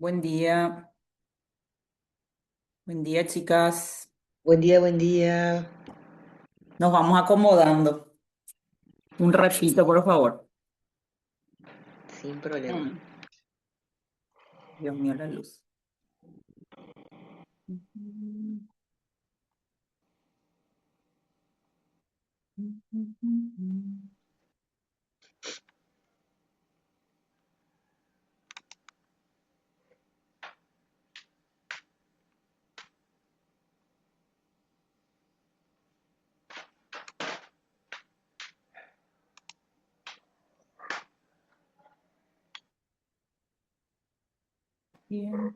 Buen día, chicas. Buen día, buen día. Nos vamos acomodando. Un ratito, por favor. Sin problema. Mm, Dios mío, la luz. Bien.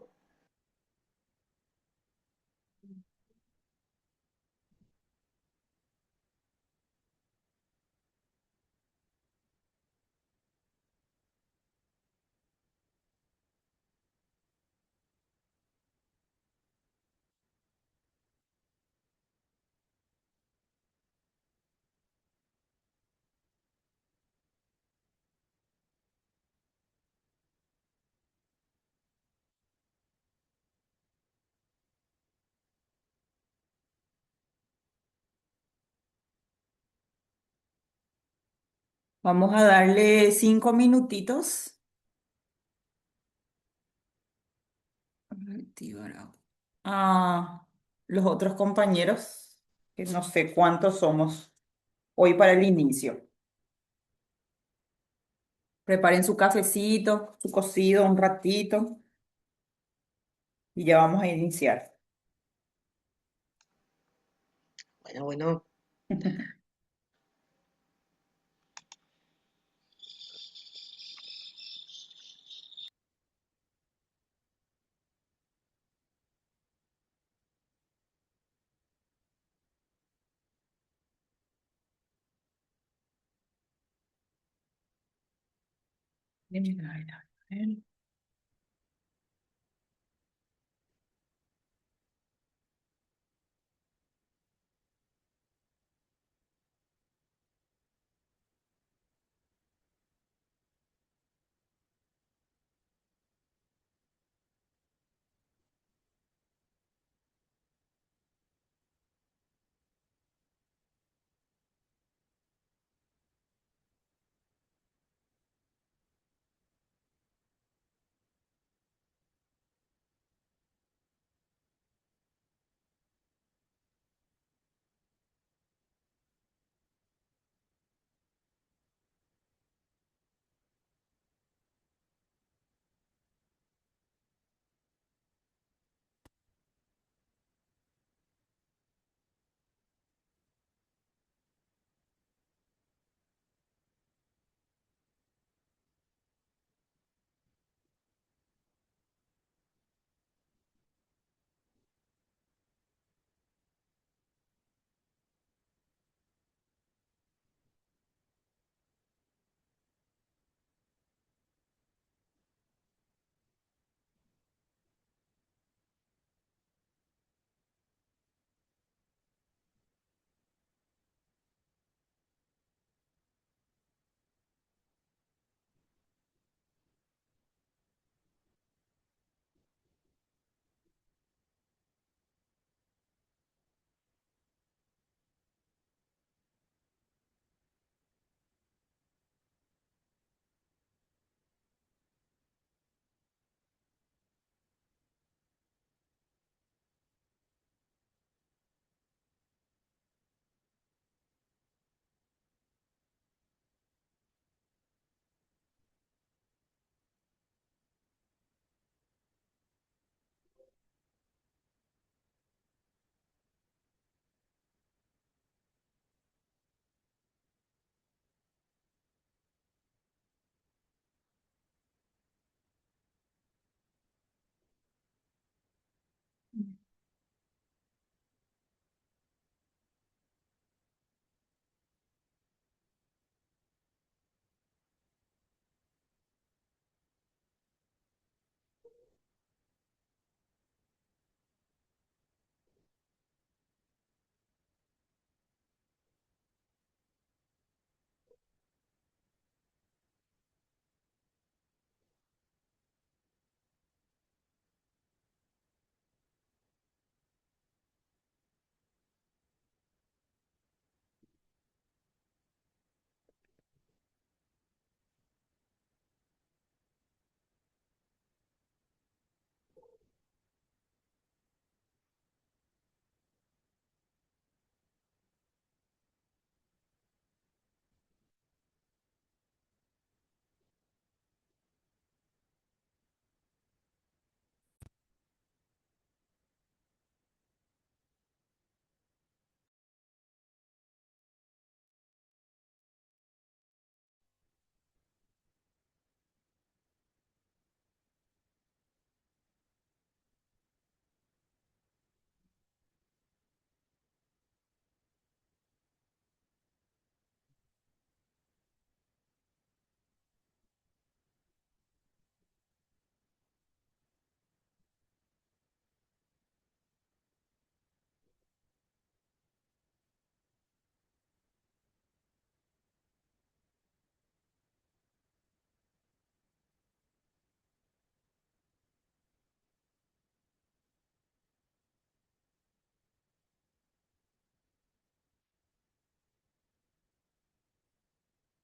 Vamos a darle 5 minutitos. Activar a los otros compañeros, que no sé cuántos somos hoy para el inicio. Preparen su cafecito, su cocido un ratito y ya vamos a iniciar. Bueno, bueno.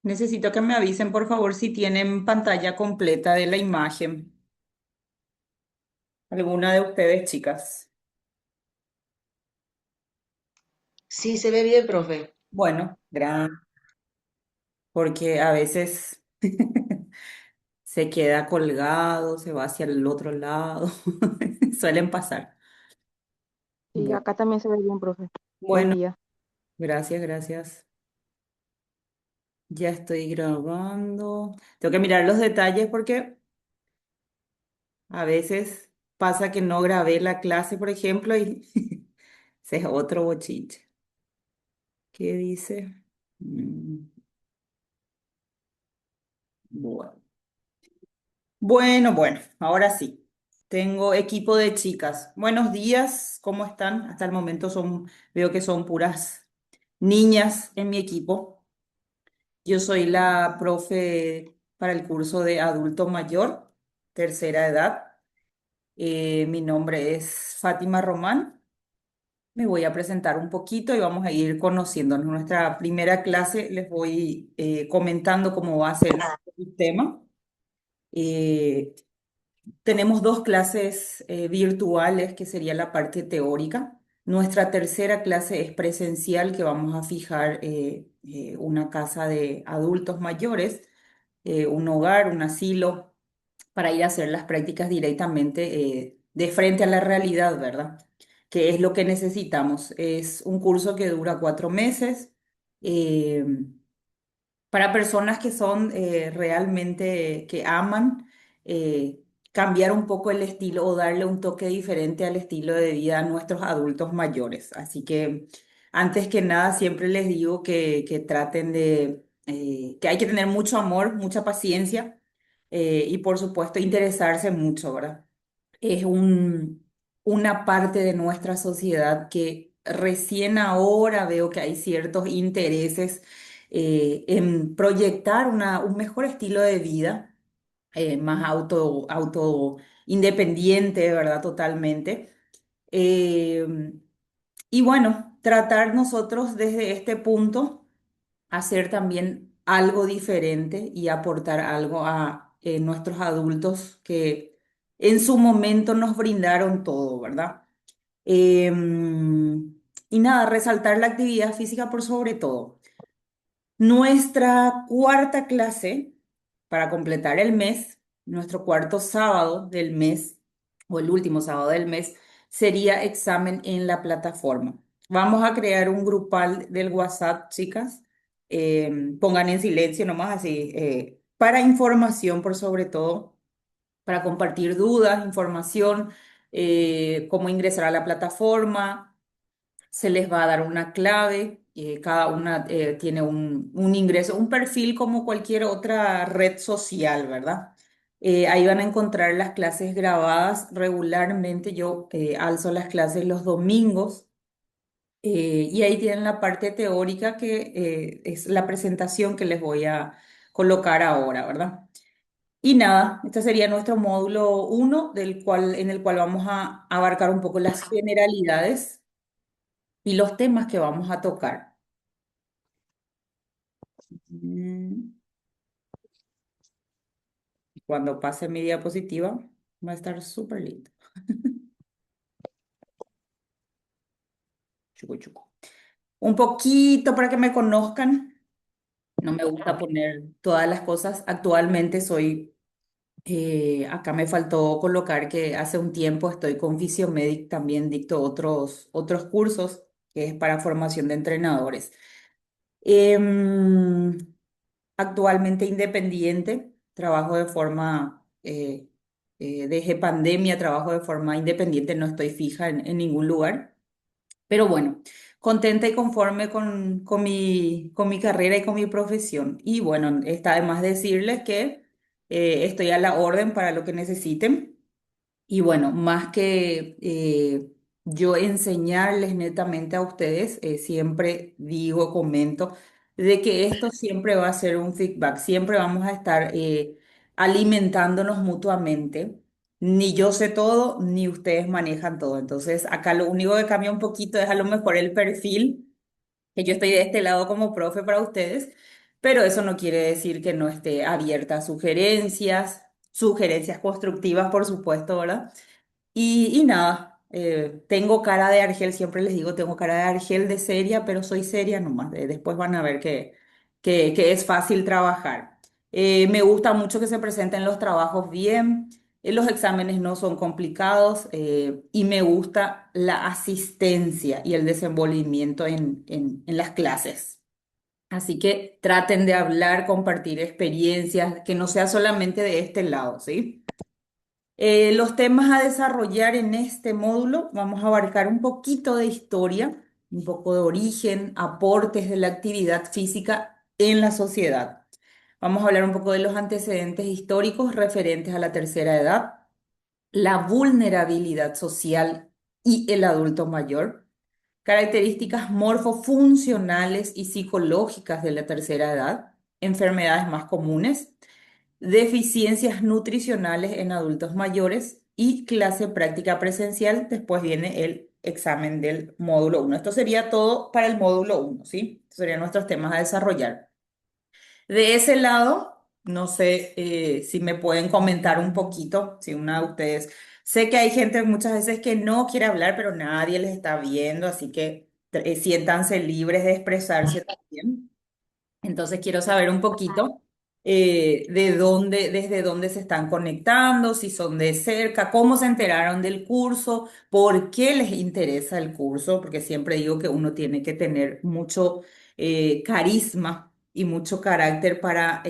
Necesito que me avisen, por favor, si tienen pantalla completa de la imagen. ¿Alguna de ustedes, chicas? Sí, se ve bien, profe. Bueno, gran, porque a veces se queda colgado, se va hacia el otro lado. Suelen pasar. Y Bu- acá también se ve bien, profe. Buen Bueno, día. gracias, gracias. Ya estoy grabando. Tengo que mirar los detalles porque a veces pasa que no grabé la clase, por ejemplo, y ese es otro bochiche. ¿Qué dice? Mm, Bueno. Bueno, ahora sí. Tengo equipo de chicas. Buenos días, ¿cómo están? Hasta el momento veo que son puras niñas en mi equipo. Yo soy la profe para el curso de adulto mayor, tercera edad. Mi nombre es Fátima Román. Me voy a presentar un poquito y vamos a ir conociéndonos. Nuestra primera clase les voy comentando cómo va a ser el tema. Eh, Tenemos dos clases virtuales, que sería la parte teórica. Nuestra tercera clase es presencial, que vamos a fijar una casa de adultos mayores, un hogar, un asilo, para ir a hacer las prácticas directamente de frente a la realidad, ¿verdad? Que es lo que necesitamos. Es un curso que dura 4 meses. eh, para personas que son realmente, que aman cambiar un poco el estilo o darle un toque diferente al estilo de vida a nuestros adultos mayores. Así que antes que nada, siempre les digo que traten que hay que tener mucho amor, mucha paciencia y por supuesto interesarse mucho, ¿verdad? Es una parte de nuestra sociedad que recién ahora veo que hay ciertos intereses en proyectar un mejor estilo de vida, más auto independiente, ¿verdad? Totalmente. Eh, y bueno, tratar nosotros desde este punto hacer también algo diferente y aportar algo a nuestros adultos que en su momento nos brindaron todo, ¿verdad? Y nada, resaltar la actividad física por sobre todo. Nuestra cuarta clase, para completar el mes, nuestro cuarto sábado del mes, o el último sábado del mes, sería examen en la plataforma. Vamos a crear un grupal del WhatsApp, chicas. Pongan en silencio nomás así, para información por sobre todo, para compartir dudas, información, cómo ingresar a la plataforma. Se les va a dar una clave, cada una tiene un ingreso, un perfil como cualquier otra red social, ¿verdad? Ahí van a encontrar las clases grabadas regularmente. Yo alzo las clases los domingos y ahí tienen la parte teórica que es la presentación que les voy a colocar ahora, ¿verdad? Y nada, este sería nuestro módulo uno, en el cual vamos a abarcar un poco las generalidades y los temas que vamos a tocar. Mm, Cuando pase mi diapositiva, va a estar súper lindo. Chucu, chucu. Un poquito para que me conozcan. No me gusta poner todas las cosas. Actualmente acá me faltó colocar que hace un tiempo estoy con Physiomedic, también dicto otros cursos que es para formación de entrenadores. Em, Actualmente independiente, trabajo de forma, dejé pandemia, trabajo de forma independiente, no estoy fija en ningún lugar, pero bueno, contenta y conforme con mi carrera y con mi profesión. Y bueno, está de más decirles que estoy a la orden para lo que necesiten. Y bueno, más que yo enseñarles netamente a ustedes, siempre digo, comento, de que esto siempre va a ser un feedback, siempre vamos a estar alimentándonos mutuamente. Ni yo sé todo, ni ustedes manejan todo. Entonces, acá lo único que cambia un poquito es a lo mejor el perfil, que yo estoy de este lado como profe para ustedes, pero eso no quiere decir que no esté abierta a sugerencias, sugerencias constructivas, por supuesto, ¿verdad? Y nada, tengo cara de Argel, siempre les digo, tengo cara de Argel de seria, pero soy seria nomás. Después van a ver que es fácil trabajar. Me gusta mucho que se presenten los trabajos bien, los exámenes no son complicados y me gusta la asistencia y el desenvolvimiento en las clases. Así que traten de hablar, compartir experiencias, que no sea solamente de este lado, ¿sí? Los temas a desarrollar en este módulo, vamos a abarcar un poquito de historia, un poco de origen, aportes de la actividad física en la sociedad. Vamos a hablar un poco de los antecedentes históricos referentes a la tercera edad, la vulnerabilidad social y el adulto mayor, características morfofuncionales y psicológicas de la tercera edad, enfermedades más comunes, deficiencias nutricionales en adultos mayores y clase práctica presencial. Después viene el examen del módulo uno. Esto sería todo para el módulo uno, ¿sí? Estos serían nuestros temas a desarrollar. De ese lado, no sé si me pueden comentar un poquito, si una de ustedes, sé que hay gente muchas veces que no quiere hablar, pero nadie les está viendo, así que siéntanse libres de expresarse también. Entonces quiero saber un poquito de dónde, desde dónde se están conectando, si son de cerca, cómo se enteraron del curso, por qué les interesa el curso, porque siempre digo que uno tiene que tener mucho carisma y mucho carácter para,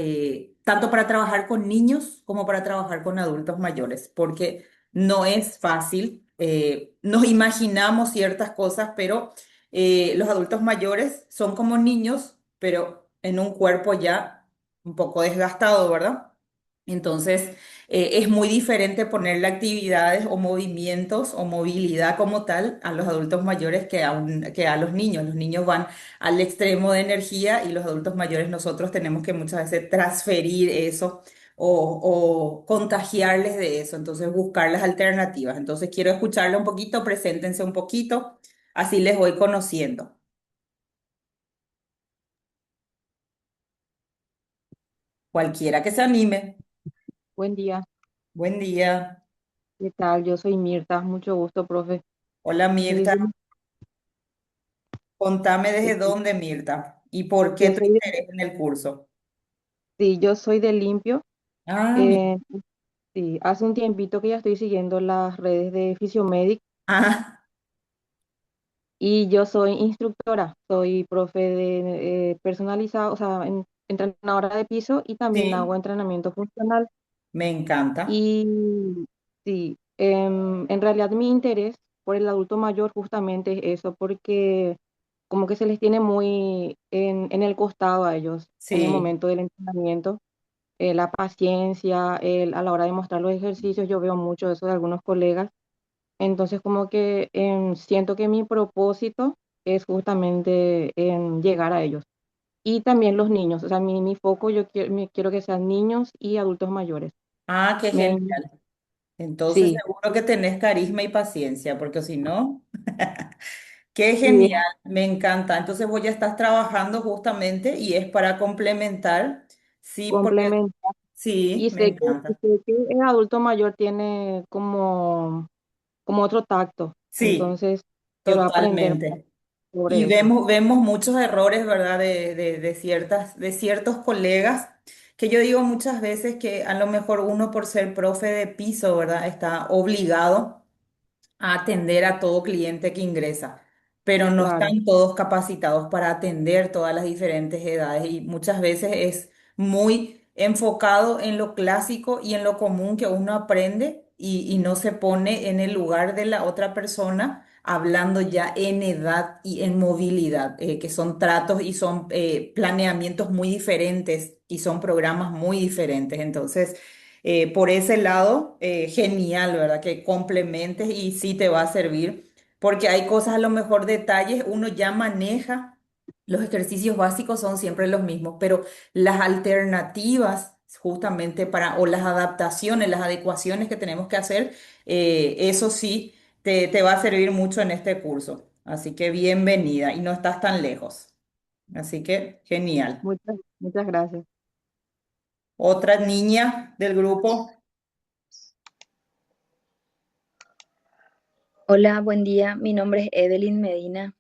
tanto para trabajar con niños como para trabajar con adultos mayores, porque no es fácil. Nos imaginamos ciertas cosas, pero los adultos mayores son como niños, pero en un cuerpo ya un poco desgastado, ¿verdad? Entonces, es muy diferente ponerle actividades o movimientos o movilidad como tal a los adultos mayores que a los niños. Los niños van al extremo de energía y los adultos mayores nosotros tenemos que muchas veces transferir eso o contagiarles de eso. Entonces, buscar las alternativas. Entonces, quiero escucharle un poquito, preséntense un poquito, así les voy conociendo. Cualquiera que se anime. Buen día. Buen día. ¿Qué tal? Yo soy Mirta. Mucho gusto, profe. Hola Soy Mirta, de- contame desde eh, dónde Mirta y por qué yo tu soy de, interés en el curso. sí, yo soy de Limpio. Ah, mira. Eh, sí, hace un tiempito que ya estoy siguiendo las redes de Fisiomedic Ah, y yo soy instructora. Soy profe de personalizado, o sea, entrenadora de piso y también hago sí, entrenamiento funcional. me encanta. Y sí, en realidad mi interés por el adulto mayor justamente es eso, porque como que se les tiene muy en el costado a ellos en el Sí. momento del entrenamiento, la paciencia, a la hora de mostrar los ejercicios, yo veo mucho eso de algunos colegas, entonces como que siento que mi propósito es justamente llegar a ellos. Y también los niños, o sea, mi foco yo quiero que sean niños y adultos mayores. Ah, qué Me, genial. Entonces sí, seguro que tenés carisma y paciencia, porque si no, qué sí, genial, me encanta. Entonces vos ya estás trabajando justamente y es para complementar. Sí, porque complementa. sí, Y me y encanta. sé que el adulto mayor tiene como otro tacto, Sí, entonces quiero aprender más totalmente. Y sobre eso. vemos muchos errores, ¿verdad? De ciertos colegas, que yo digo muchas veces que a lo mejor uno por ser profe de piso, ¿verdad? Está obligado a atender a todo cliente que ingresa, pero no Claro, están todos capacitados para atender todas las diferentes edades y muchas veces es muy enfocado en lo clásico y en lo común que uno aprende y no se pone en el lugar de la otra persona hablando ya en edad y en movilidad, que son tratos y son planeamientos muy diferentes y son programas muy diferentes. Entonces, por ese lado, genial, ¿verdad? Que complementes y sí te va a servir, porque hay cosas, a lo mejor detalles, uno ya maneja, los ejercicios básicos son siempre los mismos, pero las alternativas justamente para, o las adaptaciones, las adecuaciones que tenemos que hacer, eso sí te va a servir mucho en este curso. Así que bienvenida y no estás tan lejos. Así que genial. Muchas gracias. Otra niña del grupo. Hola, buen día. Mi nombre es Evelyn Medina.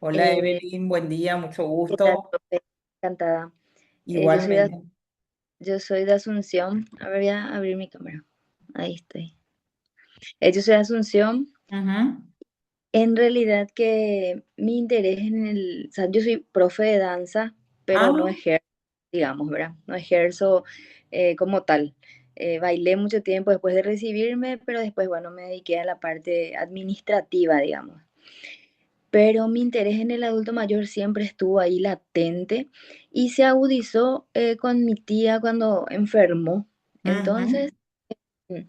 Hola Eh, Evelyn, buen día, mucho ¿Qué tal, gusto. profe? Encantada. Eh, yo soy de, Igualmente. yo soy de Asunción. A ver, voy a abrir mi cámara. Ahí estoy. Yo soy de Asunción. Ujú. En realidad que mi interés o sea, yo soy profe de danza, pero no Ah, ejerzo, digamos, ¿verdad? No ejerzo como tal. Bailé mucho tiempo después de recibirme, pero después, bueno, me dediqué a la parte administrativa, digamos. Pero mi interés en el adulto mayor siempre estuvo ahí latente y se agudizó con mi tía cuando enfermó. ujú. Entonces, mm,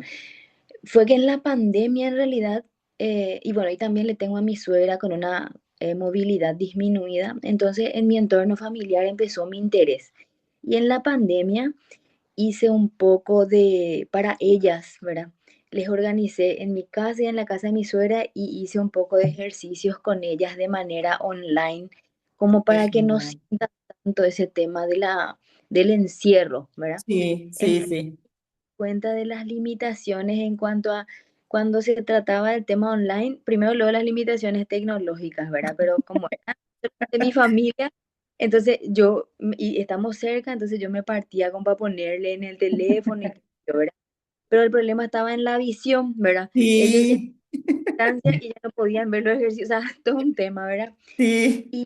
fue que en la pandemia en realidad, y bueno, y también le tengo a mi suegra con una movilidad disminuida, entonces en mi entorno familiar empezó mi interés. Y en la pandemia hice un poco para ellas, ¿verdad? Les organicé en mi casa y en la casa de mi suegra y hice un poco de ejercicios con ellas de manera online, como Qué para que no genial. sientan tanto ese tema del encierro, ¿verdad? Sí, En sí, sí. cuenta de las limitaciones en cuanto a cuando se trataba del tema online, primero luego las limitaciones tecnológicas, ¿verdad? Pero como era de mi familia, entonces y estamos cerca, entonces yo me partía como para ponerle en el teléfono y qué sé yo, ¿verdad? Pero el problema estaba en la visión, ¿verdad? Ellos ya Sí, estaban a distancia y ya no podían ver los ejercicios, o sea, todo un tema, ¿verdad? sí, Y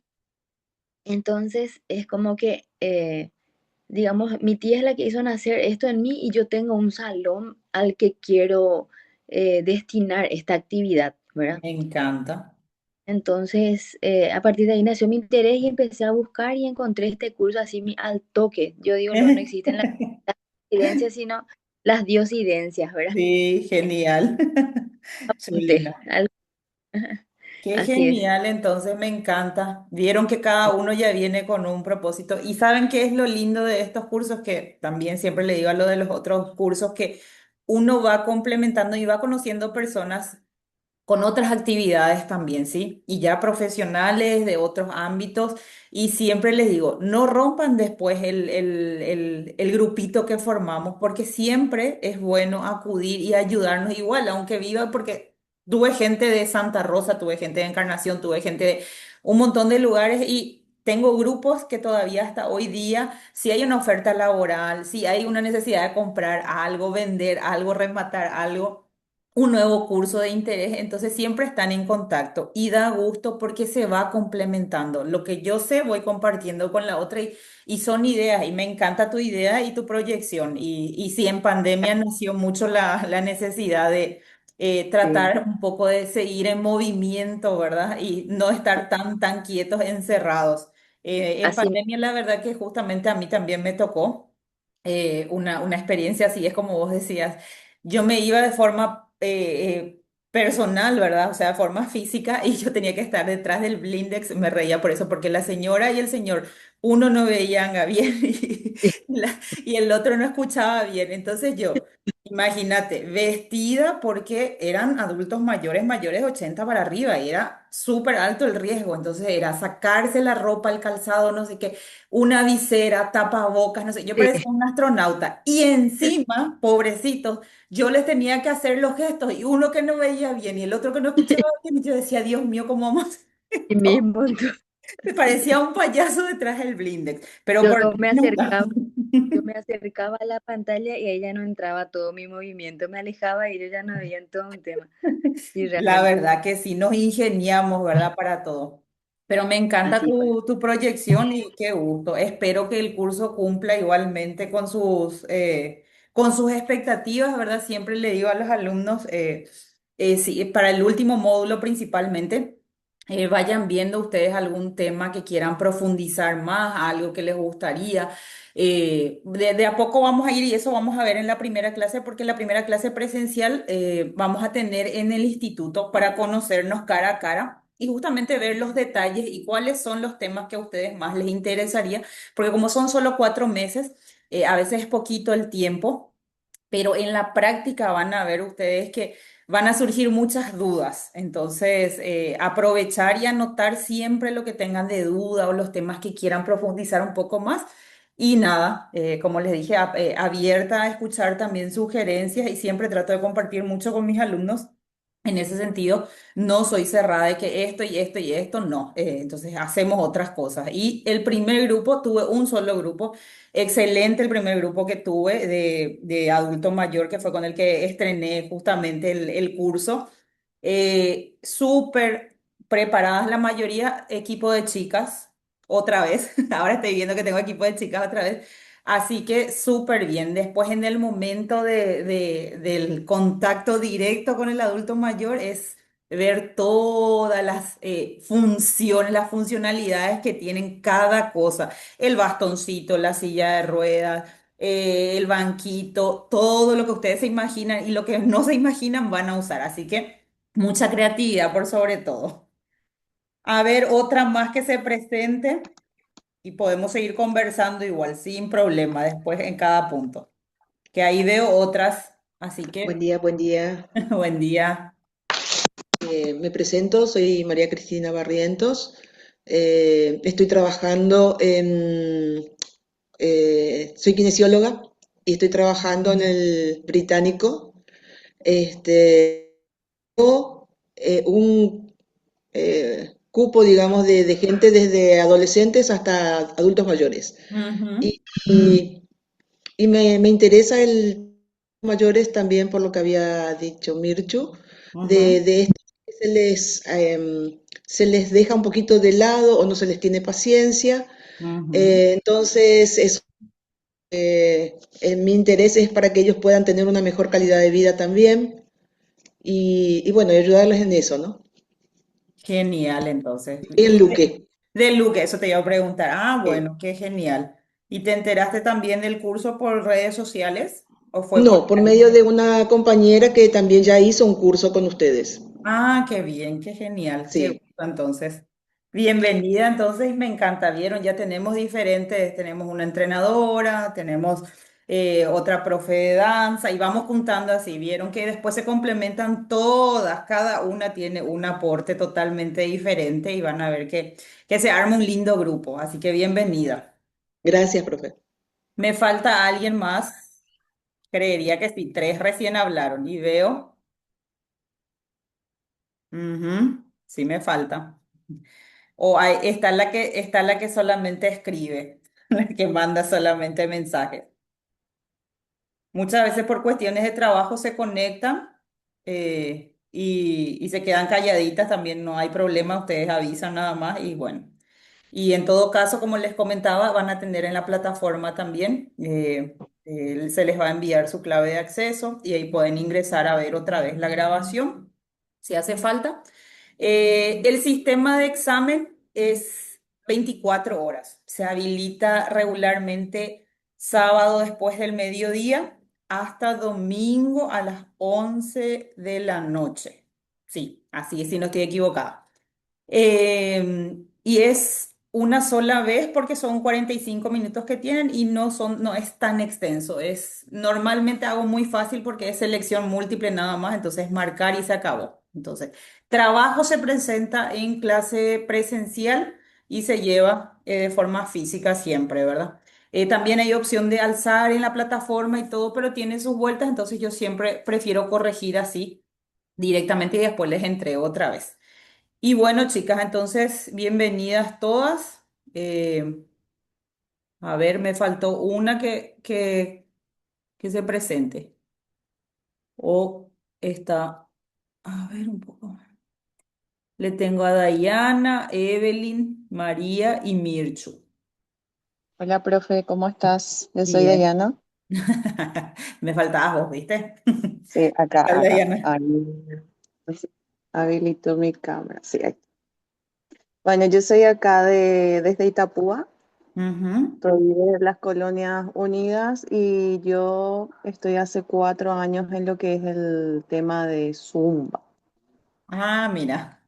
entonces es como que digamos, mi tía es la que hizo nacer esto en mí y yo tengo un salón al que quiero destinar esta actividad, ¿verdad? me encanta. Entonces, a partir de ahí nació mi interés y empecé a buscar y encontré este curso así al toque. Yo digo, no existen las coincidencias, sino las diosidencias, ¿verdad? Sí, genial. Apunté, Chulina. Qué así es. genial, entonces me encanta. Vieron que cada uno ya viene con un propósito. Y saben qué es lo lindo de estos cursos, que también siempre le digo a lo de los otros cursos, que uno va complementando y va conociendo personas con otras actividades también, ¿sí? Y ya profesionales de otros ámbitos. Y siempre les digo, no rompan después el grupito que formamos, porque siempre es bueno acudir y ayudarnos igual, aunque viva, porque tuve gente de Santa Rosa, tuve gente de Encarnación, tuve gente de un montón de lugares y... Tengo grupos que todavía hasta hoy día, si hay una oferta laboral, si hay una necesidad de comprar algo, vender algo, rematar algo, un nuevo curso de interés, entonces siempre están en contacto y da gusto porque se va complementando. Lo que yo sé voy compartiendo con la otra y son ideas y me encanta tu idea y tu proyección. Y sí, en pandemia nació mucho la necesidad de Sí, tratar un poco de seguir en movimiento, ¿verdad? Y no estar tan quietos, encerrados. En así pandemia la verdad que justamente a mí también me tocó una experiencia así, es como vos decías. Yo me iba de forma personal, ¿verdad? O sea, de forma física y yo tenía que estar detrás del blindex, me reía por eso, porque la señora y el señor, uno no veían a bien y el otro no escuchaba bien. Entonces yo, imagínate, vestida porque eran adultos mayores, mayores de 80 para arriba y era súper alto el riesgo. Entonces era sacarse la ropa, el calzado, no sé qué, una visera, tapabocas, no sé, yo sí, parecía un astronauta. Y encima, pobrecitos, yo les tenía que hacer los gestos y uno que no veía bien y el otro que no escuchaba bien. Y yo decía, Dios mío, ¿cómo vamos a hacer sí esto? mismo. Me parecía un payaso detrás del blindex, pero Yo por mí me nunca. acercaba. Yo me acercaba a la pantalla y ahí ya no entraba todo mi movimiento, me alejaba y yo ya no veía en todo un tema. Sí, La realmente verdad que sí, nos ingeniamos, ¿verdad? Para todo. Pero me encanta así fue. tu proyección y qué gusto. Espero que el curso cumpla igualmente con sus expectativas, ¿verdad? Siempre le digo a los alumnos, sí, para el último módulo principalmente, vayan viendo ustedes algún tema que quieran profundizar más, algo que les gustaría. De a poco vamos a ir y eso vamos a ver en la primera clase, porque en la primera clase presencial vamos a tener en el instituto para conocernos cara a cara y justamente ver los detalles y cuáles son los temas que a ustedes más les interesaría, porque como son solo 4 meses, a veces es poquito el tiempo, pero en la práctica van a ver ustedes que van a surgir muchas dudas. Entonces, aprovechar y anotar siempre lo que tengan de duda o los temas que quieran profundizar un poco más. Y nada, como les dije, abierta a escuchar también sugerencias y siempre trato de compartir mucho con mis alumnos. En ese sentido, no soy cerrada de que esto y esto y esto, no. Entonces hacemos otras cosas. Y el primer grupo, tuve un solo grupo, excelente el primer grupo que tuve de adulto mayor, que fue con el que estrené justamente el curso. Súper preparadas la mayoría, equipo de chicas, otra vez. Ahora estoy viendo que tengo equipo de chicas otra vez. Así que súper bien. Después en el momento del contacto directo con el adulto mayor es ver todas las funciones, las funcionalidades que tienen cada cosa. El bastoncito, la silla de ruedas, el banquito, todo lo que ustedes se imaginan y lo que no se imaginan van a usar. Así que mucha creatividad por sobre todo. A ver, otra más que se presente y podemos seguir conversando igual, sin problema, después en cada punto. Que ahí veo otras, así Buen que día, buen día. buen día. Me presento, soy María Cristina Barrientos. Estoy trabajando soy kinesióloga y estoy trabajando en el Británico. Tengo un cupo, digamos, de gente desde adolescentes hasta adultos mayores. Ujú, Y, y- y me interesa el mayores también por lo que había dicho Mirchu, ujú, de esto que se les deja un poquito de lado o no se les tiene paciencia. ujú. Entonces, mi interés es para que ellos puedan tener una mejor calidad de vida también y bueno, y ayudarles en eso, ¿no? Genial, entonces. En Y Luque. de Luque, eso te iba a preguntar. Ah, eh, bueno, qué genial. ¿Y te enteraste también del curso por redes sociales o fue por no, por alguien medio que... de una compañera que también ya hizo un curso con ustedes. Ah, qué bien, qué genial, qué Sí, gusto entonces. Bienvenida, entonces me encanta, vieron, ya tenemos diferentes, tenemos una entrenadora, tenemos otra profe de danza y vamos juntando así, vieron que después se complementan todas, cada una tiene un aporte totalmente diferente y van a ver que se arma un lindo grupo, así que bienvenida. gracias, profe. Me falta alguien más, creería que sí, tres recién hablaron y veo, ujú, sí me falta. O está la que solamente escribe, la que manda solamente mensajes. Muchas veces por cuestiones de trabajo se conectan y se quedan calladitas, también no hay problema, ustedes avisan nada más y bueno. Y en todo caso, como les comentaba, van a tener en la plataforma también, se les va a enviar su clave de acceso y ahí pueden ingresar a ver otra vez la grabación, si hace falta. El sistema de examen es 24 horas, se habilita regularmente sábado después del mediodía hasta domingo a las 11 de la noche. Sí, así es, si no estoy equivocada. Y es una sola vez porque son 45 minutos que tienen y no es tan extenso. Normalmente hago muy fácil porque es selección múltiple nada más, entonces marcar y se acabó. Entonces, trabajo se presenta en clase presencial y se lleva de forma física siempre, ¿verdad? También hay opción de alzar en la plataforma y todo, pero tiene sus vueltas, entonces yo siempre prefiero corregir así directamente y después les entrego otra vez. Y bueno, chicas, entonces, bienvenidas todas. Eh, a ver, me faltó una que se presente. O está, a ver un poco. Le tengo a Dayana, Evelyn, María y Mirchu. Hola, profe, ¿cómo estás? Yo soy Bien. Dayana. Me faltabas vos, ¿viste? Sí, ¿Qué tal, Dayana? Ahí, pues, habilito mi cámara. Sí, aquí. Bueno, yo soy acá desde Itapúa, Ujú. soy de las Colonias Unidas y yo estoy hace 4 años en lo que es el tema de Zumba. Ah, mira.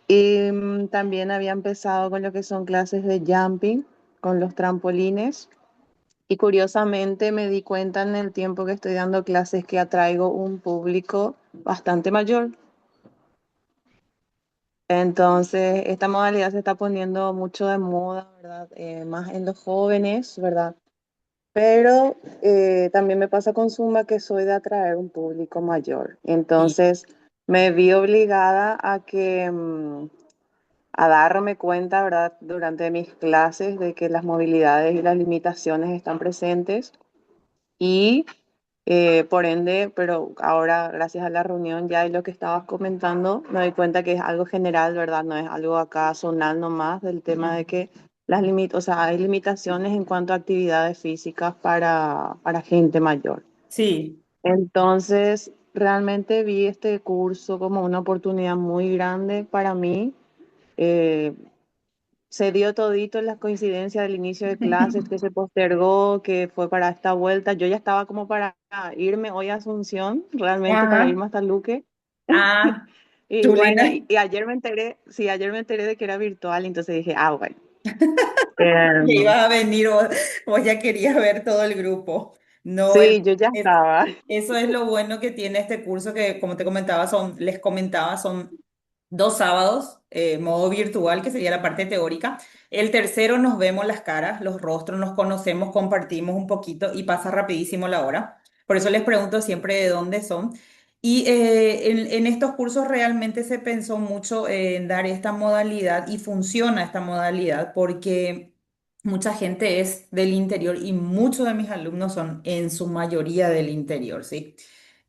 Y también había empezado con lo que son clases de jumping, con los trampolines. Y curiosamente me di cuenta en el tiempo que estoy dando clases que atraigo un público bastante mayor. Entonces, esta modalidad se está poniendo mucho de moda, ¿verdad? Más en los jóvenes, ¿verdad? Pero también me pasa con Zumba que soy de atraer un público mayor. Sí, Entonces, me vi obligada a a darme cuenta, ¿verdad? Durante mis clases de que las movilidades y las limitaciones están presentes y por ende, pero ahora gracias a la reunión ya y lo que estabas comentando, me doy cuenta que es algo general, ¿verdad? No es algo acá zonal nomás del tema de que o sea, hay limitaciones en cuanto a actividades físicas para gente mayor. sí. Entonces, realmente vi este curso como una oportunidad muy grande para mí. Eh, Se dio todito las coincidencias del inicio de clases, que se postergó, que fue para esta vuelta. Yo ya estaba como para irme hoy a Asunción, realmente para Ajá. irme hasta Luque. Ah, Y bueno, Chulina. y ayer me enteré, sí, ayer me enteré de que era virtual, entonces dije, ah, bueno. Que Em, ibas a venir vos ya querías ver todo el grupo. No, sí, yo ya es- estaba. eso es lo bueno que tiene este curso que, como te comentaba, les comentaba, son 2 sábados, modo virtual, que sería la parte teórica. El tercero nos vemos las caras, los rostros, nos conocemos, compartimos un poquito y pasa rapidísimo la hora. Por eso les pregunto siempre de dónde son. Y en estos cursos realmente se pensó mucho en dar esta modalidad y funciona esta modalidad porque mucha gente es del interior y muchos de mis alumnos son en su mayoría del interior, ¿sí?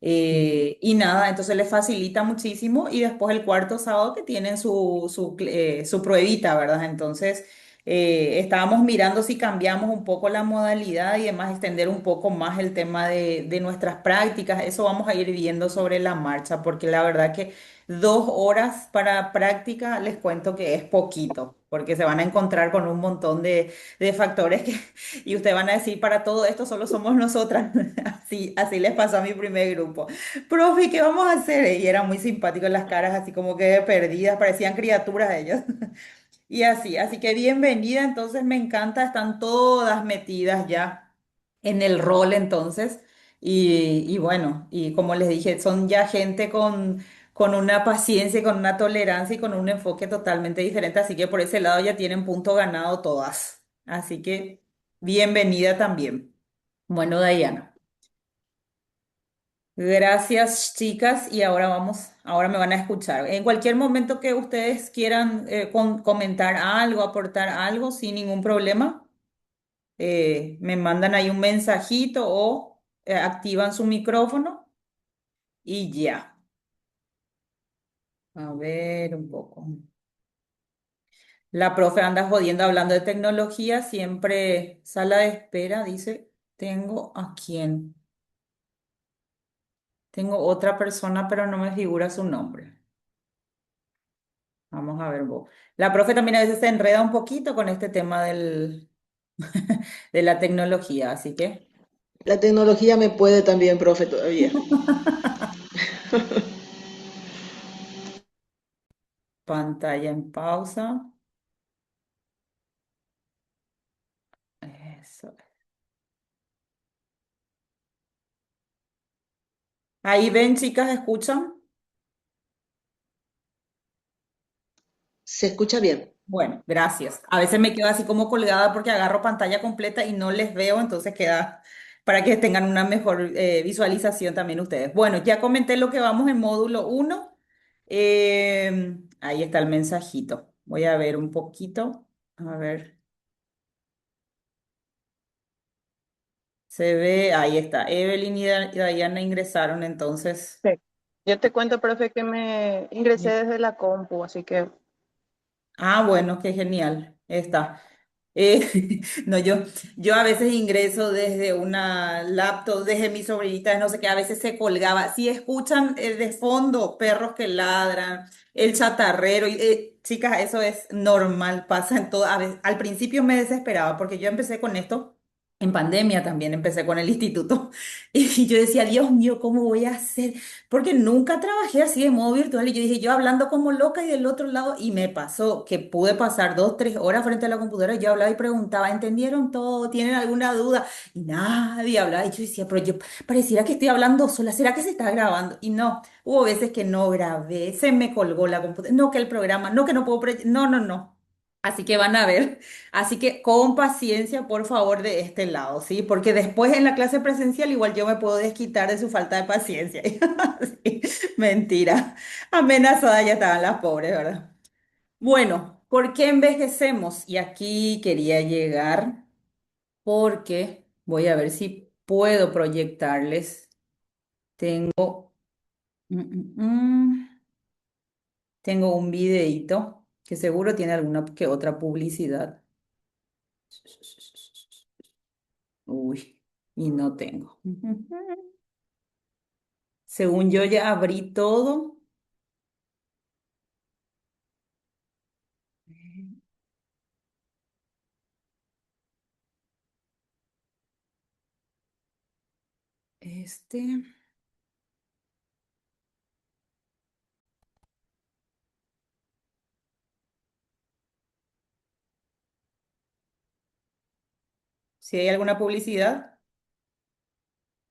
Y nada, entonces les facilita muchísimo y después el cuarto sábado que tienen su pruebita, ¿verdad? Entonces estábamos mirando si cambiamos un poco la modalidad y demás, extender un poco más el tema de nuestras prácticas. Eso vamos a ir viendo sobre la marcha, porque la verdad que 2 horas para práctica les cuento que es poquito, porque se van a encontrar con un montón de factores y ustedes van a decir, para todo esto solo somos nosotras. Así les pasó a mi primer grupo. Profe, ¿qué vamos a hacer? Y eran muy simpáticos las caras, así como que perdidas, parecían criaturas ellos. Y así que bienvenida, entonces me encanta, están todas metidas ya en el rol entonces. Y bueno, y como les dije, son ya gente con una paciencia, y con una tolerancia y con un enfoque totalmente diferente, así que por ese lado ya tienen punto ganado todas. Así que bienvenida también. Bueno, Dayana. Gracias, chicas, y ahora me van a escuchar. En cualquier momento que ustedes quieran comentar algo, aportar algo, sin ningún problema, me mandan ahí un mensajito o activan su micrófono y ya. A ver un poco. La profe anda jodiendo hablando de tecnología, siempre sala de espera, dice, ¿tengo a quién? Tengo otra persona, pero no me figura su nombre. Vamos a ver vos. La profe también a veces se enreda un poquito con este tema de la tecnología, así que La tecnología me puede también, profe, todavía. pantalla en pausa. Eso. Ahí ven, chicas, escuchan. Se escucha bien. Bueno, gracias. A veces me quedo así como colgada porque agarro pantalla completa y no les veo, entonces queda para que tengan una mejor visualización también ustedes. Bueno, ya comenté lo que vamos en módulo uno. Ahí está el mensajito. Voy a ver un poquito. A ver. Se ve, ahí está. Evelyn y Diana ingresaron entonces. Sí. Yo te cuento, profe, que me ingresé desde la compu, así que Ah, bueno, qué genial. Está. No, yo a veces ingreso desde una laptop, desde mi sobrinita, no sé qué, a veces se colgaba. Si escuchan de fondo perros que ladran, el chatarrero, chicas, eso es normal, pasa en todo. Al principio me desesperaba porque yo empecé con esto En pandemia también empecé con el instituto y yo decía, Dios mío, ¿cómo voy a hacer? Porque nunca trabajé así de modo virtual y yo dije, yo hablando como loca y del otro lado y me pasó que pude pasar 2, 3 horas frente a la computadora y yo hablaba y preguntaba, ¿entendieron todo? ¿Tienen alguna duda? Y nadie hablaba y yo decía, pero yo pareciera que estoy hablando sola, ¿será que se está grabando? Y no, hubo veces que no grabé, se me colgó la computadora, no que el programa, no que no puedo, no, no, no. Así que van a ver. Así que con paciencia, por favor, de este lado, ¿sí? Porque después en la clase presencial igual yo me puedo desquitar de su falta de paciencia. Sí, mentira. Amenazada ya estaban las pobres, ¿verdad? Bueno, ¿por qué envejecemos? Y aquí quería llegar porque voy a ver si puedo proyectarles. Tengo, mm, tengo un videíto que seguro tiene alguna que otra publicidad. Uy, y no tengo. Según yo ya abrí todo. Este, si hay alguna publicidad.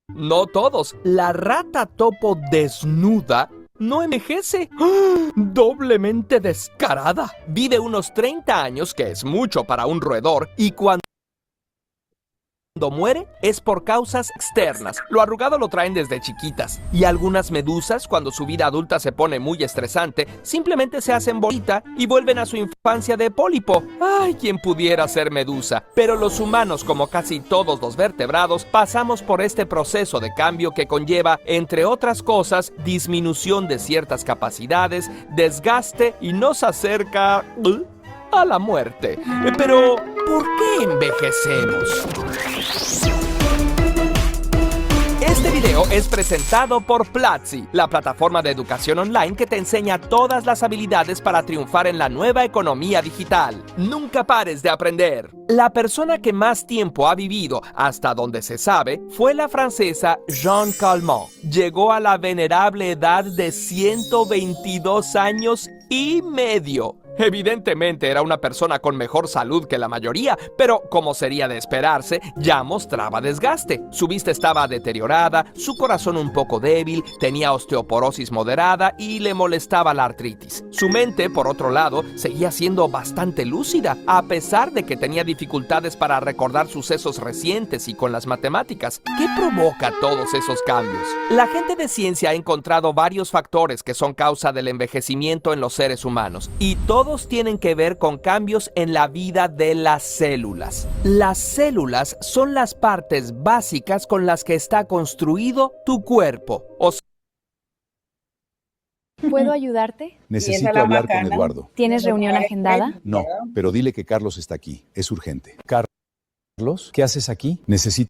No todos. La rata topo desnuda no envejece. ¡Ah! Doblemente descarada. Vive unos 30 años, que es mucho para un roedor, y cuando muere es por causas externas. Lo arrugado lo traen desde chiquitas. Y algunas medusas, cuando su vida adulta se pone muy estresante, simplemente se hacen bolita y vuelven a su infancia de pólipo. ¡Ay, quien pudiera ser medusa! Pero los humanos, como casi todos los vertebrados, pasamos por este proceso de cambio que conlleva, entre otras cosas, disminución de ciertas capacidades, desgaste y nos acerca a la muerte. Pero, ¿por qué envejecemos? Este video es presentado por Platzi, la plataforma de educación online que te enseña todas las habilidades para triunfar en la nueva economía digital. Nunca pares de aprender. La persona que más tiempo ha vivido, hasta donde se sabe, fue la francesa Jeanne Calment. Llegó a la venerable edad de 122 años y medio. Evidentemente era una persona con mejor salud que la mayoría, pero como sería de esperarse, ya mostraba desgaste. Su vista estaba deteriorada, su corazón un poco débil, tenía osteoporosis moderada y le molestaba la artritis. Su mente, por otro lado, seguía siendo bastante lúcida, a pesar de que tenía dificultades para recordar sucesos recientes y con las matemáticas. ¿Qué provoca todos esos cambios? La gente de ciencia ha encontrado varios factores que son causa del envejecimiento en los seres humanos, y todos tienen que ver con cambios en la vida de las células. Las células son las partes básicas con las que está construido tu cuerpo. ¿Puedo ayudarte? Necesito hablar con Eduardo. ¿Tienes reunión agendada? No, pero dile que Carlos está aquí. Es urgente. Carlos, ¿qué haces aquí? Necesito...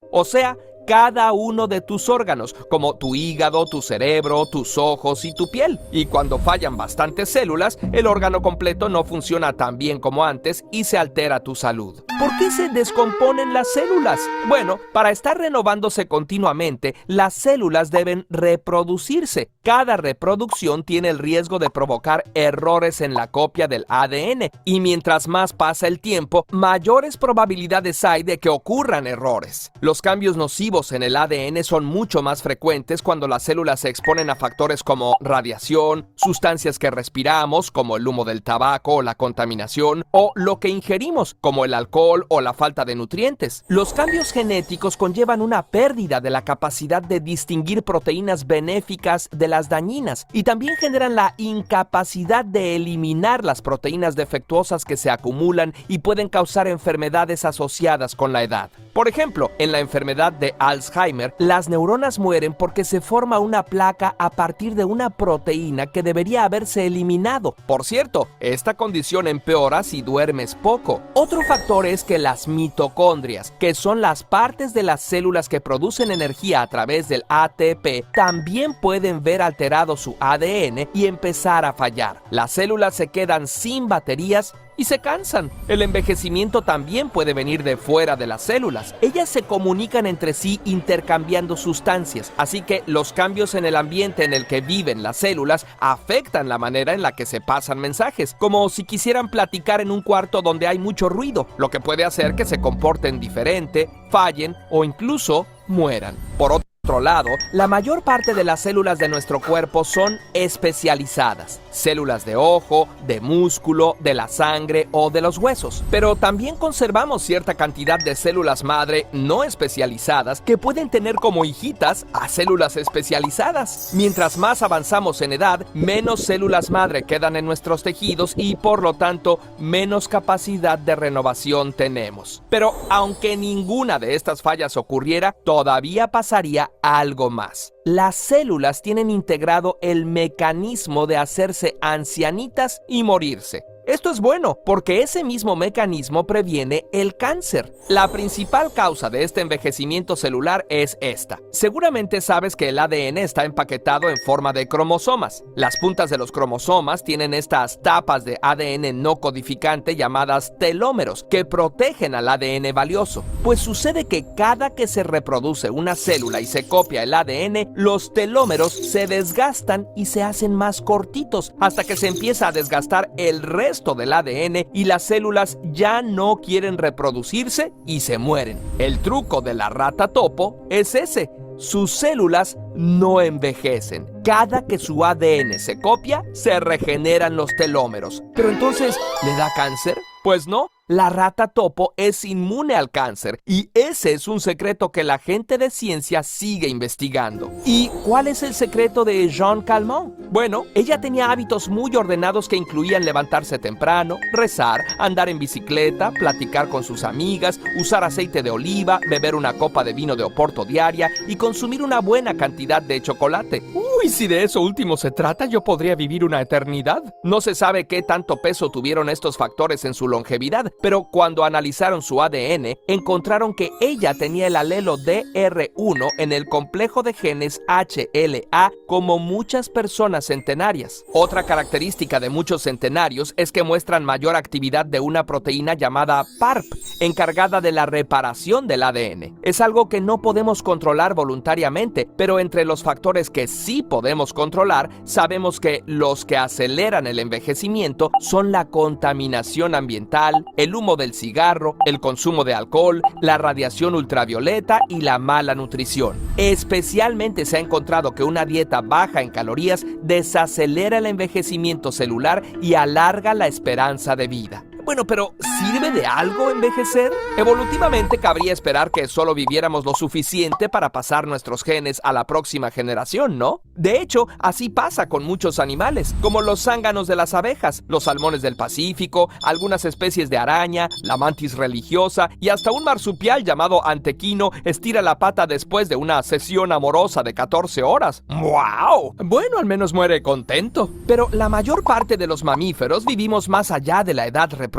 O sea, cada uno de tus órganos, como tu hígado, tu cerebro, tus ojos y tu piel. Y cuando fallan bastantes células, el órgano completo no funciona tan bien como antes y se altera tu salud. ¿Por qué se descomponen las células? Bueno, para estar renovándose continuamente, las células deben reproducirse. Cada reproducción tiene el riesgo de provocar errores en la copia del ADN. Y mientras más pasa el tiempo, mayores probabilidades hay de que ocurran errores. Los cambios nocivos en el ADN son mucho más frecuentes cuando las células se exponen a factores como radiación, sustancias que respiramos como el humo del tabaco o la contaminación, o lo que ingerimos como el alcohol o la falta de nutrientes. Los cambios genéticos conllevan una pérdida de la capacidad de distinguir proteínas benéficas de las dañinas y también generan la incapacidad de eliminar las proteínas defectuosas que se acumulan y pueden causar enfermedades asociadas con la edad. Por ejemplo, en la enfermedad de Alzheimer, las neuronas mueren porque se forma una placa a partir de una proteína que debería haberse eliminado. Por cierto, esta condición empeora si duermes poco. Otro factor es que las mitocondrias, que son las partes de las células que producen energía a través del ATP, también pueden ver alterado su ADN y empezar a fallar. Las células se quedan sin baterías y se cansan. El envejecimiento también puede venir de fuera de las células. Ellas se comunican entre sí intercambiando sustancias, así que los cambios en el ambiente en el que viven las células afectan la manera en la que se pasan mensajes, como si quisieran platicar en un cuarto donde hay mucho ruido, lo que puede hacer que se comporten diferente, fallen o incluso mueran. Por otro lado, la mayor parte de las células de nuestro cuerpo son especializadas. Células de ojo, de músculo, de la sangre o de los huesos. Pero también conservamos cierta cantidad de células madre no especializadas que pueden tener como hijitas a células especializadas. Mientras más avanzamos en edad, menos células madre quedan en nuestros tejidos y por lo tanto menos capacidad de renovación tenemos. Pero aunque ninguna de estas fallas ocurriera, todavía pasaría algo más. Las células tienen integrado el mecanismo de hacerse ancianitas y morirse. Esto es bueno porque ese mismo mecanismo previene el cáncer. La principal causa de este envejecimiento celular es esta. Seguramente sabes que el ADN está empaquetado en forma de cromosomas. Las puntas de los cromosomas tienen estas tapas de ADN no codificante llamadas telómeros que protegen al ADN valioso. Pues sucede que cada que se reproduce una célula y se copia el ADN, los telómeros se desgastan y se hacen más cortitos hasta que se empieza a desgastar el resto del ADN y las células ya no quieren reproducirse y se mueren. El truco de la rata topo es ese. Sus células no envejecen. Cada que su ADN se copia, se regeneran los telómeros. ¿Pero entonces le da cáncer? Pues no. La rata topo es inmune al cáncer y ese es un secreto que la gente de ciencia sigue investigando. ¿Y cuál es el secreto de Jeanne Calment? Bueno, ella tenía hábitos muy ordenados que incluían levantarse temprano, rezar, andar en bicicleta, platicar con sus amigas, usar aceite de oliva, beber una copa de vino de Oporto diaria y consumir una buena cantidad de chocolate. Uy, si de eso último se trata, yo podría vivir una eternidad. No se sabe qué tanto peso tuvieron estos factores en su longevidad, pero cuando analizaron su ADN, encontraron que ella tenía el alelo DR1 en el complejo de genes HLA como muchas personas centenarias. Otra característica de muchos centenarios es que muestran mayor actividad de una proteína llamada PARP, encargada de la reparación del ADN. Es algo que no podemos controlar voluntariamente, pero entre los factores que sí podemos controlar, sabemos que los que aceleran el envejecimiento son la contaminación ambiental, el humo del cigarro, el consumo de alcohol, la radiación ultravioleta y la mala nutrición. Especialmente se ha encontrado que una dieta baja en calorías desacelera el envejecimiento celular y alarga la esperanza de vida. Bueno, pero ¿sirve de algo envejecer? Evolutivamente cabría esperar que solo viviéramos lo suficiente para pasar nuestros genes a la próxima generación, ¿no? De hecho, así pasa con muchos animales, como los zánganos de las abejas, los salmones del Pacífico, algunas especies de araña, la mantis religiosa y hasta un marsupial llamado antequino estira la pata después de una sesión amorosa de 14 horas. ¡Wow! Bueno, al menos muere contento. Pero la mayor parte de los mamíferos vivimos más allá de la edad reproductiva.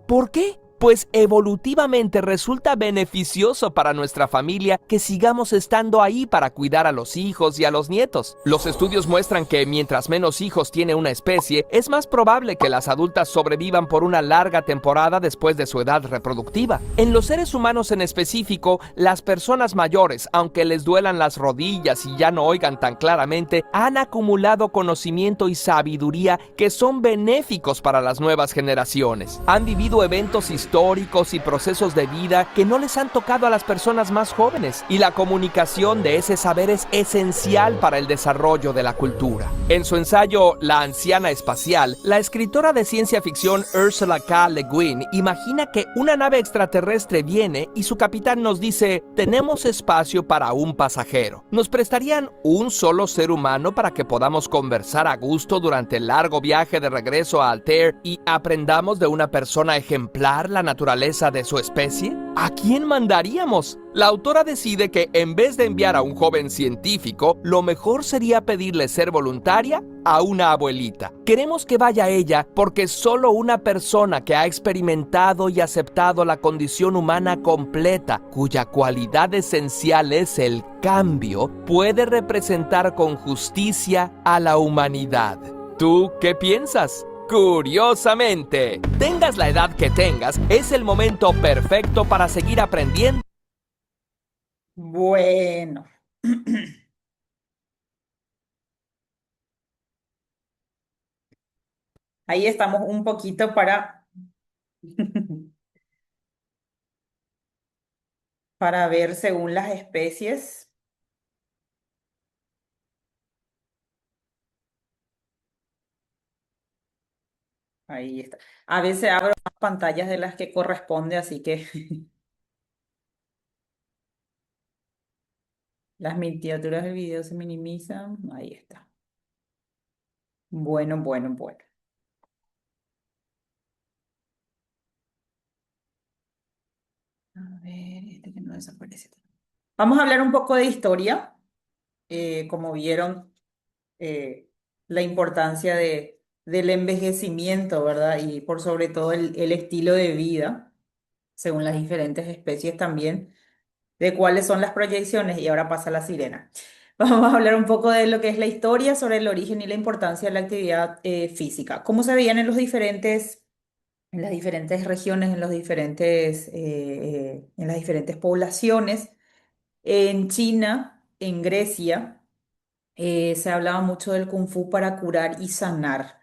¿Por qué? Pues evolutivamente resulta beneficioso para nuestra familia que sigamos estando ahí para cuidar a los hijos y a los nietos. Los estudios muestran que mientras menos hijos tiene una especie, es más probable que las adultas sobrevivan por una larga temporada después de su edad reproductiva. En los seres humanos en específico, las personas mayores, aunque les duelan las rodillas y ya no oigan tan claramente, han acumulado conocimiento y sabiduría que son benéficos para las nuevas generaciones. Han vivido eventos históricos y procesos de vida que no les han tocado a las personas más jóvenes, y la comunicación de ese saber es esencial para el desarrollo de la cultura. En su ensayo La anciana espacial, la escritora de ciencia ficción Ursula K. Le Guin imagina que una nave extraterrestre viene y su capitán nos dice: tenemos espacio para un pasajero. ¿Nos prestarían un solo ser humano para que podamos conversar a gusto durante el largo viaje de regreso a Altair y aprendamos de una persona ejemplar la naturaleza de su especie? ¿A quién mandaríamos? La autora decide que en vez de enviar a un joven científico, lo mejor sería pedirle ser voluntaria a una abuelita. Queremos que vaya ella porque solo una persona que ha experimentado y aceptado la condición humana completa, cuya cualidad esencial es el cambio, puede representar con justicia a la humanidad. ¿Tú qué piensas? Curiosamente, tengas la edad que tengas, es el momento perfecto para seguir aprendiendo. Bueno, ahí estamos un poquito para ver según las especies. Ahí está. A veces abro más pantallas de las que corresponde, así que las miniaturas del video se minimizan. Ahí está. Bueno, bueno, bueno. A ver, este que no desaparece. Vamos a hablar un poco de historia. Como vieron, la importancia del envejecimiento, ¿verdad? Y por sobre todo el estilo de vida, según las diferentes especies también, de cuáles son las proyecciones. Y ahora pasa la sirena. Vamos a hablar un poco de lo que es la historia sobre el origen y la importancia de la actividad física. Cómo se veían en las diferentes regiones, en las diferentes poblaciones. En China, en Grecia, se hablaba mucho del Kung Fu para curar y sanar.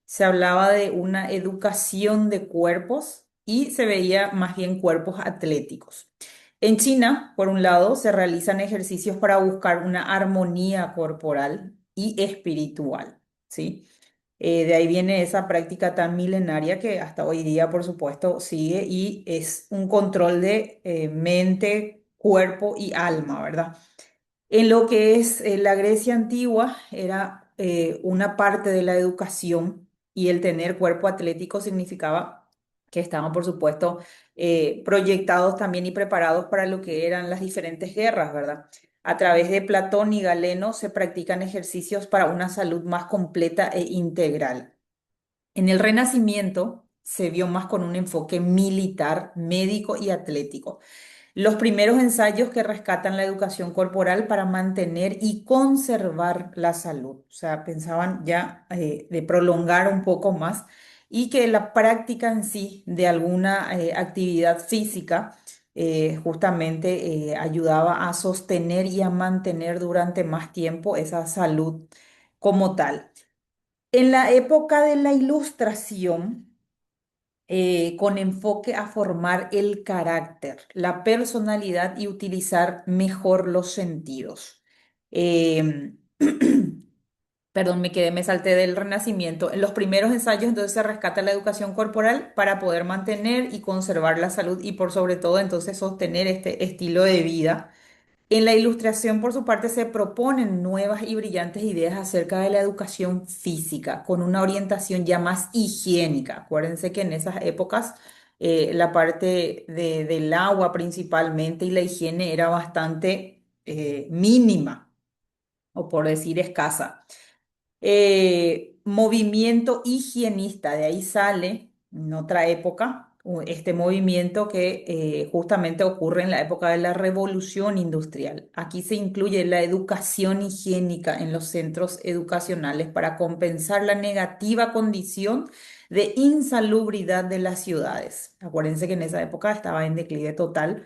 Se hablaba de una educación de cuerpos y se veía más bien cuerpos atléticos. En China, por un lado, se realizan ejercicios para buscar una armonía corporal y espiritual, ¿sí? De ahí viene esa práctica tan milenaria que hasta hoy día, por supuesto, sigue y es un control de mente, cuerpo y alma, ¿verdad? En lo que es la Grecia antigua, era una parte de la educación y el tener cuerpo atlético significaba que estaban, por supuesto, proyectados también y preparados para lo que eran las diferentes guerras, ¿verdad? A través de Platón y Galeno se practican ejercicios para una salud más completa e integral. En el Renacimiento se vio más con un enfoque militar, médico y atlético. Los primeros ensayos que rescatan la educación corporal para mantener y conservar la salud. O sea, pensaban ya de prolongar un poco más y que la práctica en sí de alguna actividad física justamente ayudaba a sostener y a mantener durante más tiempo esa salud como tal. En la época de la Ilustración, con enfoque a formar el carácter, la personalidad y utilizar mejor los sentidos. Em, Perdón, me salté del Renacimiento. En los primeros ensayos entonces se rescata la educación corporal para poder mantener y conservar la salud y por sobre todo entonces sostener este estilo de vida. En la Ilustración, por su parte, se proponen nuevas y brillantes ideas acerca de la educación física, con una orientación ya más higiénica. Acuérdense que en esas épocas la parte del agua principalmente y la higiene era bastante mínima, o por decir escasa. Movimiento higienista, de ahí sale en otra época este movimiento que justamente ocurre en la época de la Revolución Industrial. Aquí se incluye la educación higiénica en los centros educacionales para compensar la negativa condición de insalubridad de las ciudades. Acuérdense que en esa época estaba en declive total,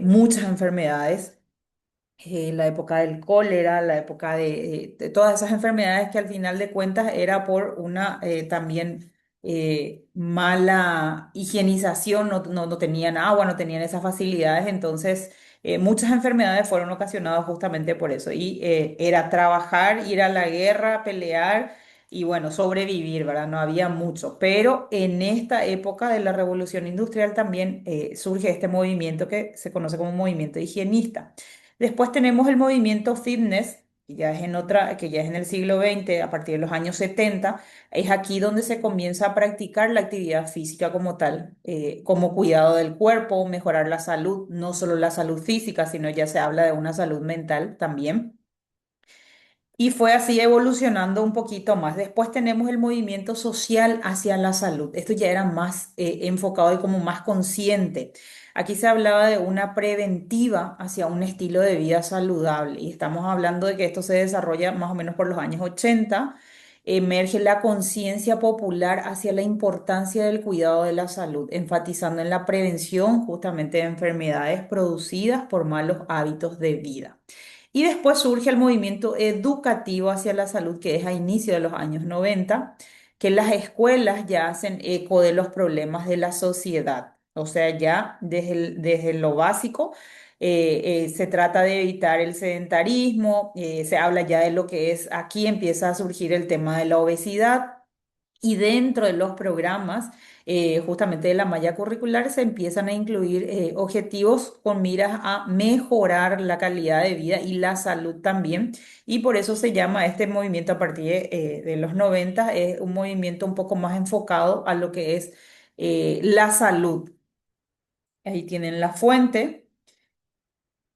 muchas enfermedades, la época del cólera, la época de todas esas enfermedades que al final de cuentas era por una también mala higienización, no tenían agua, no tenían esas facilidades, entonces muchas enfermedades fueron ocasionadas justamente por eso. Y era trabajar, ir a la guerra, pelear y bueno, sobrevivir, ¿verdad? No había mucho, pero en esta época de la Revolución Industrial también surge este movimiento que se conoce como movimiento higienista. Después tenemos el movimiento fitness, que ya es en el siglo XX, a partir de los años 70. Es aquí donde se comienza a practicar la actividad física como tal, como cuidado del cuerpo, mejorar la salud, no solo la salud física, sino ya se habla de una salud mental también. Y fue así evolucionando un poquito más. Después tenemos el movimiento social hacia la salud. Esto ya era más enfocado y como más consciente. Aquí se hablaba de una preventiva hacia un estilo de vida saludable. Y estamos hablando de que esto se desarrolla más o menos por los años 80. emerge la conciencia popular hacia la importancia del cuidado de la salud, enfatizando en la prevención justamente de enfermedades producidas por malos hábitos de vida. Y después surge el movimiento educativo hacia la salud, que es a inicio de los años 90, que las escuelas ya hacen eco de los problemas de la sociedad. O sea, ya desde lo básico se trata de evitar el sedentarismo, se habla ya de lo que es, aquí empieza a surgir el tema de la obesidad. Y dentro de los programas, justamente de la malla curricular, se empiezan a incluir objetivos con miras a mejorar la calidad de vida y la salud también. Y por eso se llama este movimiento a partir de los 90, es un movimiento un poco más enfocado a lo que es la salud. Ahí tienen la fuente.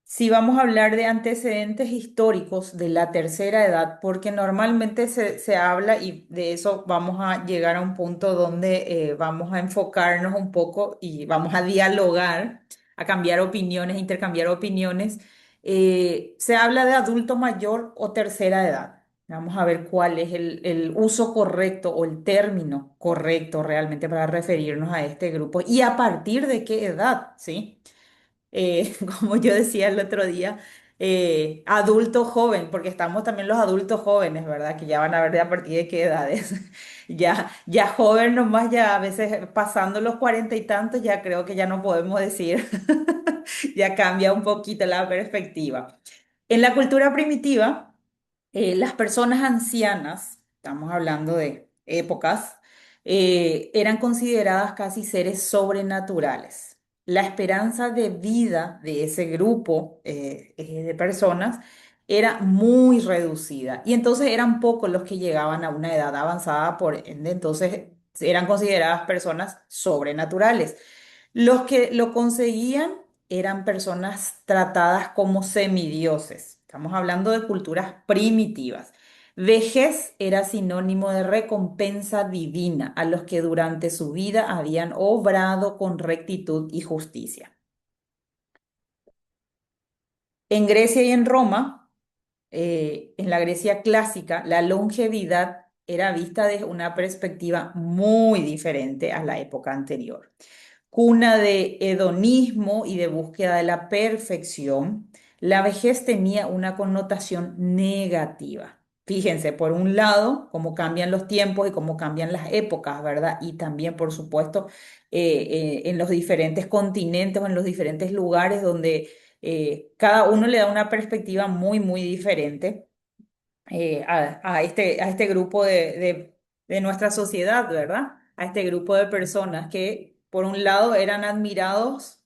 Si vamos a hablar de antecedentes históricos de la tercera edad, porque normalmente se habla y de eso vamos a llegar a un punto donde vamos a enfocarnos un poco y vamos a dialogar, a cambiar opiniones, intercambiar opiniones. Se habla de adulto mayor o tercera edad. Vamos a ver cuál es el uso correcto o el término correcto realmente para referirnos a este grupo y a partir de qué edad, ¿sí? Como yo decía el otro día, adulto joven, porque estamos también los adultos jóvenes, ¿verdad? Que ya van a ver de a partir de qué edades. Ya joven nomás, ya a veces pasando los cuarenta y tantos, ya creo que ya no podemos decir, ya cambia un poquito la perspectiva. En la cultura primitiva, las personas ancianas, estamos hablando de épocas, eran consideradas casi seres sobrenaturales. La esperanza de vida de ese grupo de personas era muy reducida y entonces eran pocos los que llegaban a una edad avanzada, por ende, entonces eran consideradas personas sobrenaturales. Los que lo conseguían eran personas tratadas como semidioses. Estamos hablando de culturas primitivas. Vejez era sinónimo de recompensa divina a los que durante su vida habían obrado con rectitud y justicia. En Grecia y en Roma, en la Grecia clásica, la longevidad era vista desde una perspectiva muy diferente a la época anterior. Cuna de hedonismo y de búsqueda de la perfección, la vejez tenía una connotación negativa. Fíjense, por un lado, cómo cambian los tiempos y cómo cambian las épocas, ¿verdad? Y también, por supuesto, en los diferentes continentes o en los diferentes lugares donde cada uno le da una perspectiva muy, muy diferente a este grupo de nuestra sociedad, ¿verdad? A este grupo de personas que, por un lado, eran admirados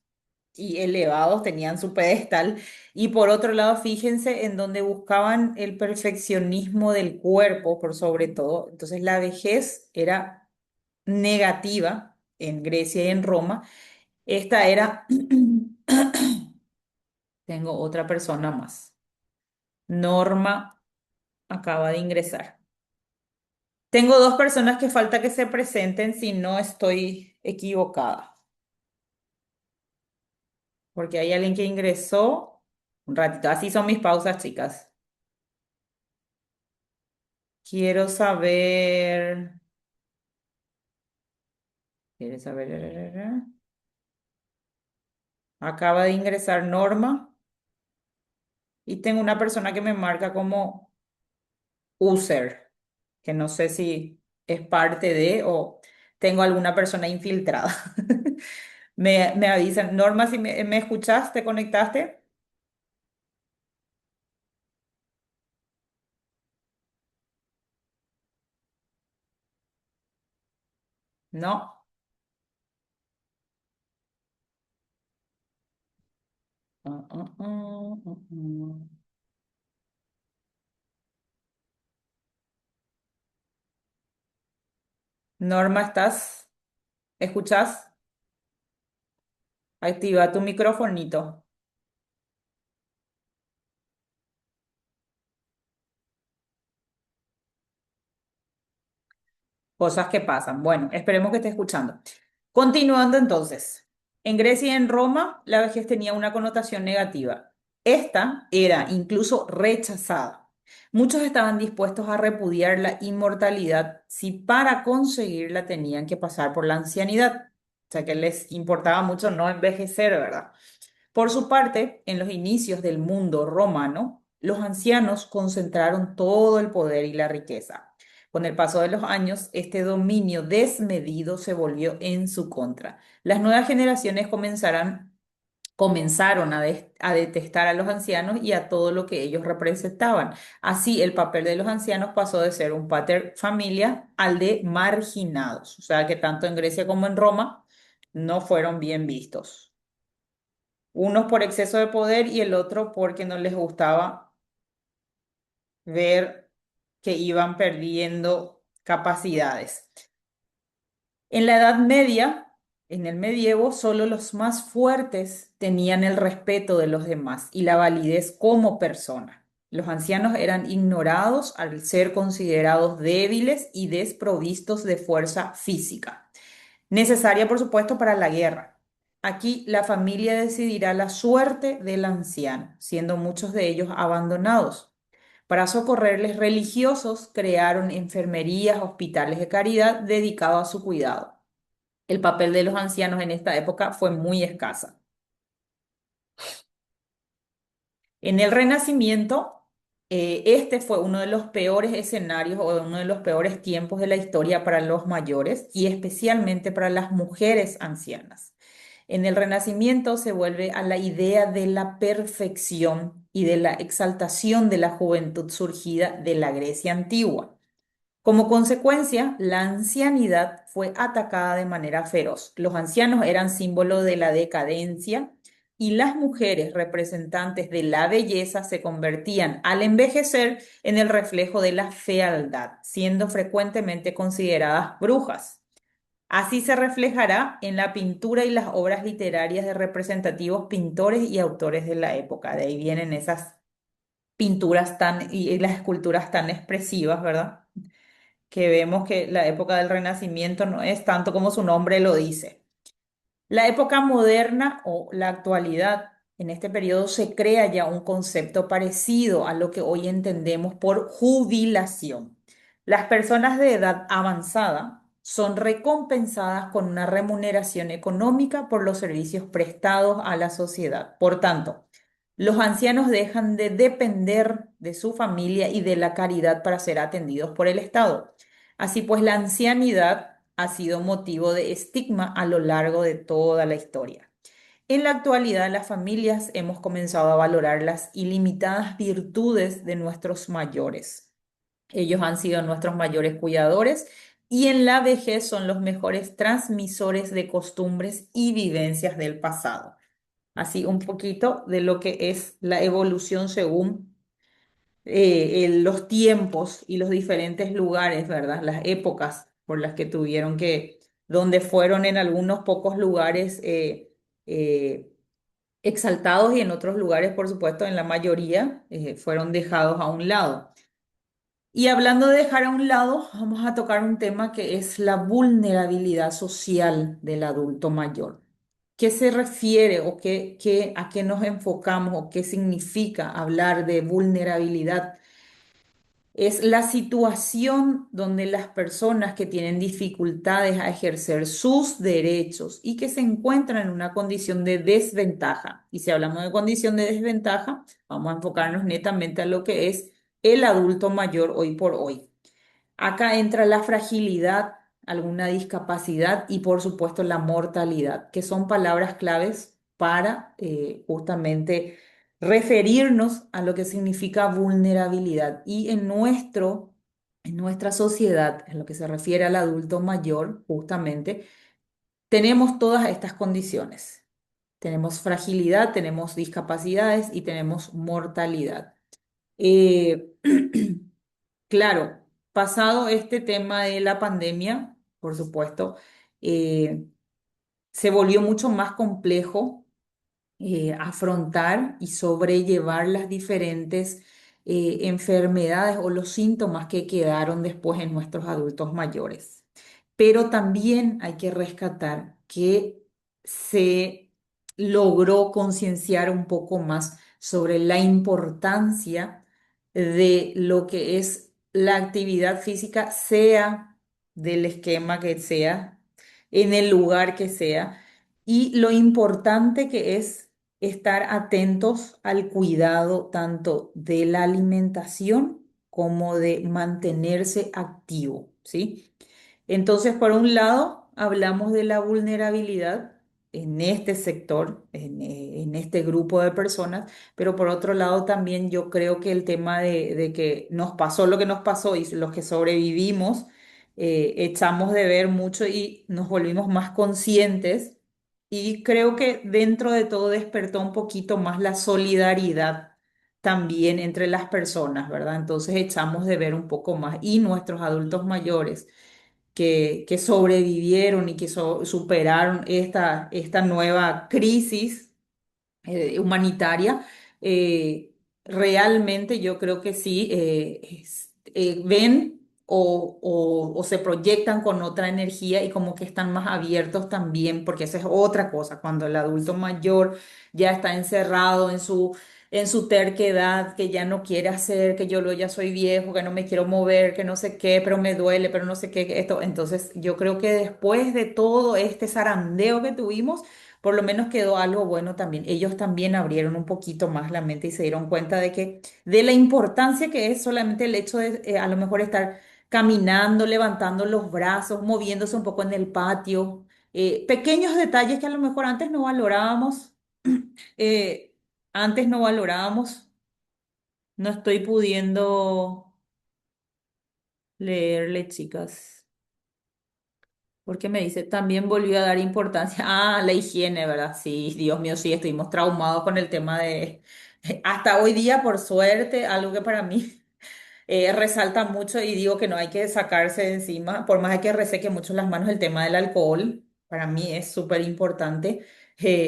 y elevados, tenían su pedestal, y por otro lado, fíjense en donde buscaban el perfeccionismo del cuerpo, por sobre todo. Entonces, la vejez era negativa en Grecia y en Roma. Esta era, tengo otra persona más. Norma acaba de ingresar. Tengo dos personas que falta que se presenten si no estoy equivocada, porque hay alguien que ingresó un ratito. Así son mis pausas, chicas. Quiero saber, quiero saber. Acaba de ingresar Norma y tengo una persona que me marca como user, que no sé si es parte de o tengo alguna persona infiltrada. Me avisan. Norma, si me escuchas, ¿te conectaste? No. Ah, ah, ah, ah, ah. Norma, ¿estás? ¿Escuchas? Activa tu microfonito. Cosas que pasan. Bueno, esperemos que esté escuchando. Continuando entonces. En Grecia y en Roma, la vejez tenía una connotación negativa. Esta era incluso rechazada. Muchos estaban dispuestos a repudiar la inmortalidad si para conseguirla tenían que pasar por la ancianidad. O sea que les importaba mucho no envejecer, ¿verdad? Por su parte, en los inicios del mundo romano, los ancianos concentraron todo el poder y la riqueza. Con el paso de los años, este dominio desmedido se volvió en su contra. Las nuevas generaciones comenzaron a detestar a los ancianos y a todo lo que ellos representaban. Así, el papel de los ancianos pasó de ser un pater familia al de marginados. O sea que tanto en Grecia como en Roma no fueron bien vistos. Unos por exceso de poder y el otro porque no les gustaba ver que iban perdiendo capacidades. En la Edad Media, en el medievo, solo los más fuertes tenían el respeto de los demás y la validez como persona. Los ancianos eran ignorados al ser considerados débiles y desprovistos de fuerza física, necesaria, por supuesto, para la guerra. Aquí la familia decidirá la suerte del anciano, siendo muchos de ellos abandonados. Para socorrerles, religiosos crearon enfermerías, hospitales de caridad dedicados a su cuidado. El papel de los ancianos en esta época fue muy escasa. En el Renacimiento, este fue uno de los peores escenarios o uno de los peores tiempos de la historia para los mayores y especialmente para las mujeres ancianas. En el Renacimiento se vuelve a la idea de la perfección y de la exaltación de la juventud surgida de la Grecia antigua. Como consecuencia, la ancianidad fue atacada de manera feroz. Los ancianos eran símbolo de la decadencia y las mujeres, representantes de la belleza, se convertían al envejecer en el reflejo de la fealdad, siendo frecuentemente consideradas brujas. Así se reflejará en la pintura y las obras literarias de representativos pintores y autores de la época. De ahí vienen esas pinturas tan y las esculturas tan expresivas, ¿verdad? Que vemos que la época del Renacimiento no es tanto como su nombre lo dice. La época moderna o la actualidad, en este periodo se crea ya un concepto parecido a lo que hoy entendemos por jubilación. Las personas de edad avanzada son recompensadas con una remuneración económica por los servicios prestados a la sociedad. Por tanto, los ancianos dejan de depender de su familia y de la caridad para ser atendidos por el Estado. Así pues, la ancianidad ha sido motivo de estigma a lo largo de toda la historia. En la actualidad, las familias hemos comenzado a valorar las ilimitadas virtudes de nuestros mayores. Ellos han sido nuestros mayores cuidadores y en la vejez son los mejores transmisores de costumbres y vivencias del pasado. Así un poquito de lo que es la evolución según los tiempos y los diferentes lugares, ¿verdad? Las épocas por las que tuvieron donde fueron en algunos pocos lugares eh, exaltados y en otros lugares, por supuesto, en la mayoría, fueron dejados a un lado. Y hablando de dejar a un lado, vamos a tocar un tema que es la vulnerabilidad social del adulto mayor. ¿Qué se refiere o a qué nos enfocamos o qué significa hablar de vulnerabilidad? Es la situación donde las personas que tienen dificultades a ejercer sus derechos y que se encuentran en una condición de desventaja. Y si hablamos de condición de desventaja, vamos a enfocarnos netamente a lo que es el adulto mayor hoy por hoy. Acá entra la fragilidad, alguna discapacidad y por supuesto la mortalidad, que son palabras claves para justamente referirnos a lo que significa vulnerabilidad. Y en nuestra sociedad, en lo que se refiere al adulto mayor, justamente, tenemos todas estas condiciones. Tenemos fragilidad, tenemos discapacidades y tenemos mortalidad. Eh, Claro, pasado este tema de la pandemia, por supuesto, eh, se volvió mucho más complejo afrontar y sobrellevar las diferentes enfermedades o los síntomas que quedaron después en nuestros adultos mayores. Pero también hay que rescatar que se logró concienciar un poco más sobre la importancia de lo que es la actividad física, sea del esquema que sea, en el lugar que sea, y lo importante que es estar atentos al cuidado tanto de la alimentación como de mantenerse activo, ¿sí? Entonces, por un lado, hablamos de la vulnerabilidad en este sector, en este grupo de personas, pero por otro lado también yo creo que el tema de que nos pasó lo que nos pasó y los que sobrevivimos, echamos de ver mucho y nos volvimos más conscientes y creo que dentro de todo despertó un poquito más la solidaridad también entre las personas, ¿verdad? Entonces echamos de ver un poco más y nuestros adultos mayores que sobrevivieron y que superaron esta nueva crisis humanitaria, realmente yo creo que sí ven o se proyectan con otra energía y como que están más abiertos también, porque esa es otra cosa, cuando el adulto mayor ya está encerrado en su terquedad, que ya no quiere hacer, que ya soy viejo, que no me quiero mover, que no sé qué, pero me duele, pero no sé qué, que esto. Entonces yo creo que después de todo este zarandeo que tuvimos, por lo menos quedó algo bueno también. Ellos también abrieron un poquito más la mente y se dieron cuenta de la importancia que es solamente el hecho de a lo mejor estar caminando, levantando los brazos, moviéndose un poco en el patio, pequeños detalles que a lo mejor antes no valorábamos, antes no valorábamos. No estoy pudiendo leerle, chicas. Porque me dice, también volvió a dar importancia a la higiene, ¿verdad? Sí, Dios mío, sí, estuvimos traumados con el tema de, hasta hoy día, por suerte, algo que para mí resalta mucho y digo que no hay que sacarse de encima, por más de que reseque mucho las manos el tema del alcohol, para mí es súper importante.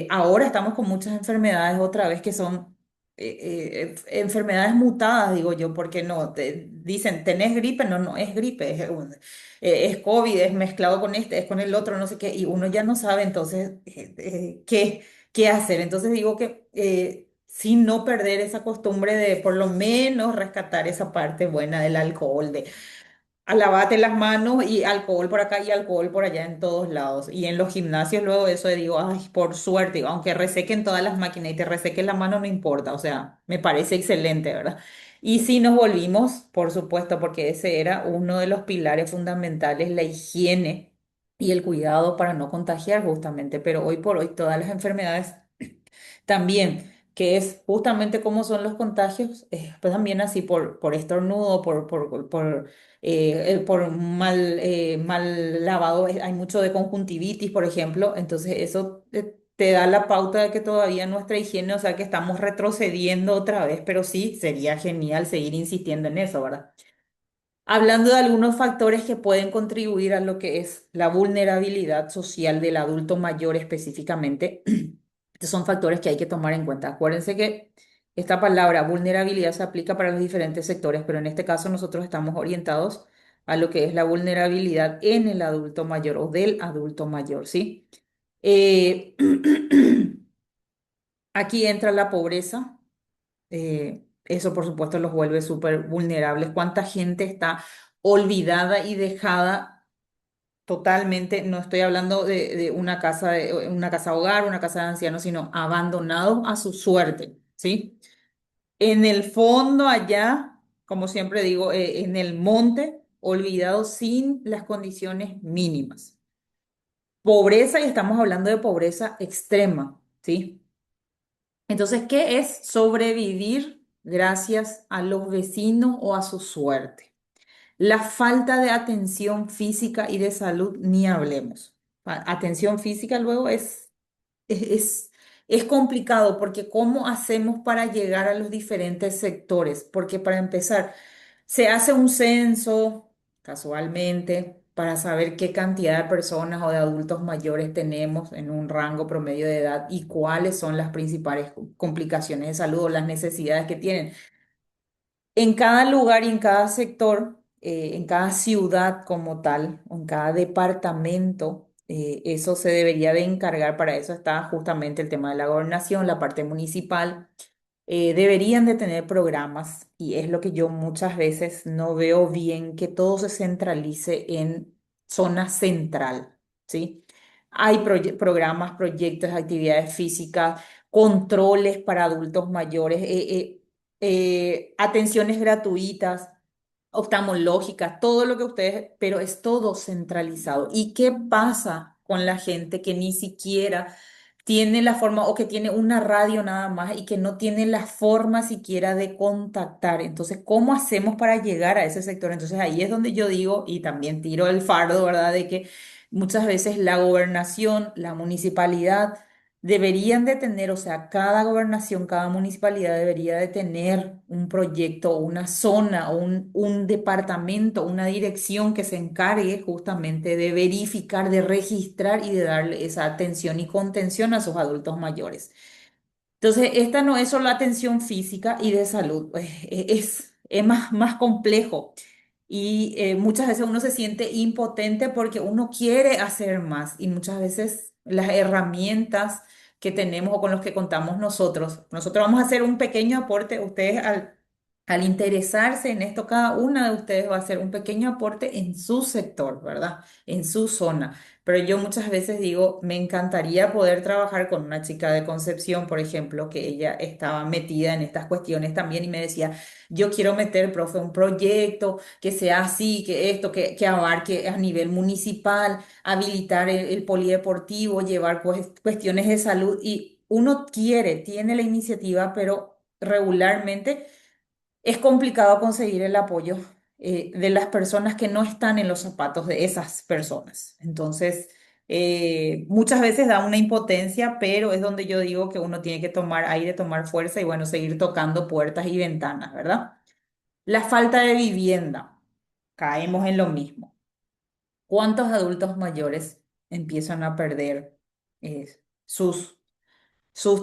Ahora estamos con muchas enfermedades otra vez que son enfermedades mutadas, digo yo, porque no, dicen, ¿tenés gripe? No, no es gripe, es COVID, es mezclado con este, es con el otro, no sé qué, y uno ya no sabe entonces qué hacer. Entonces digo que sin no perder esa costumbre de por lo menos rescatar esa parte buena del alcohol, de lavate las manos y alcohol por acá y alcohol por allá en todos lados. Y en los gimnasios luego de eso digo, ay, por suerte, digo, aunque resequen todas las máquinas y te resequen la mano, no importa, o sea, me parece excelente, ¿verdad? Y sí nos volvimos, por supuesto, porque ese era uno de los pilares fundamentales, la higiene y el cuidado para no contagiar justamente, pero hoy por hoy todas las enfermedades también, que es justamente cómo son los contagios, pues también así por estornudo, por mal lavado, hay mucho de conjuntivitis, por ejemplo, entonces eso te da la pauta de que todavía nuestra higiene, o sea que estamos retrocediendo otra vez, pero sí, sería genial seguir insistiendo en eso, ¿verdad? Hablando de algunos factores que pueden contribuir a lo que es la vulnerabilidad social del adulto mayor específicamente, estos son factores que hay que tomar en cuenta. Acuérdense que esta palabra vulnerabilidad se aplica para los diferentes sectores, pero en este caso nosotros estamos orientados a lo que es la vulnerabilidad en el adulto mayor o del adulto mayor, ¿sí? Eh, Aquí entra la pobreza. Eso, por supuesto, los vuelve súper vulnerables. ¿Cuánta gente está olvidada y dejada totalmente? No estoy hablando de una casa hogar, una casa de ancianos, sino abandonado a su suerte, ¿sí? En el fondo, allá, como siempre digo, en el monte, olvidado sin las condiciones mínimas. Pobreza, y estamos hablando de pobreza extrema, ¿sí? Entonces, ¿qué es sobrevivir gracias a los vecinos o a su suerte? La falta de atención física y de salud, ni hablemos. Atención física luego es, es, es complicado porque ¿cómo hacemos para llegar a los diferentes sectores? Porque para empezar, se hace un censo casualmente para saber qué cantidad de personas o de adultos mayores tenemos en un rango promedio de edad y cuáles son las principales complicaciones de salud o las necesidades que tienen. En cada lugar y en cada sector, en cada ciudad como tal, o en cada departamento, eso se debería de encargar. Para eso está justamente el tema de la gobernación, la parte municipal. Deberían de tener programas y es lo que yo muchas veces no veo bien, que todo se centralice en zona central, ¿sí? Hay programas, proyectos, actividades físicas, controles para adultos mayores, atenciones gratuitas, oftalmológicas, todo lo que ustedes, pero es todo centralizado. ¿Y qué pasa con la gente que ni siquiera tiene la forma o que tiene una radio nada más y que no tiene la forma siquiera de contactar? Entonces, ¿cómo hacemos para llegar a ese sector? Entonces, ahí es donde yo digo y también tiro el fardo, ¿verdad? De que muchas veces la gobernación, la municipalidad, deberían de tener, o sea, cada gobernación, cada municipalidad debería de tener un proyecto, una zona, o un departamento, una dirección que se encargue justamente de verificar, de registrar y de darle esa atención y contención a sus adultos mayores. Entonces, esta no es solo atención física y de salud, pues, es más complejo. Y muchas veces uno se siente impotente porque uno quiere hacer más y muchas veces las herramientas que tenemos o con los que contamos nosotros vamos a hacer un pequeño aporte. Ustedes al interesarse en esto, cada una de ustedes va a hacer un pequeño aporte en su sector, ¿verdad? En su zona. Pero yo muchas veces digo, me encantaría poder trabajar con una chica de Concepción, por ejemplo, que ella estaba metida en estas cuestiones también y me decía, yo quiero meter, profe, un proyecto que sea así, que esto, que abarque a nivel municipal, habilitar el polideportivo, llevar cuestiones de salud. Y uno quiere, tiene la iniciativa, pero regularmente es complicado conseguir el apoyo de las personas que no están en los zapatos de esas personas. Entonces, muchas veces da una impotencia, pero es donde yo digo que uno tiene que tomar aire, tomar fuerza y bueno, seguir tocando puertas y ventanas, ¿verdad? La falta de vivienda, caemos en lo mismo. ¿Cuántos adultos mayores empiezan a perder sus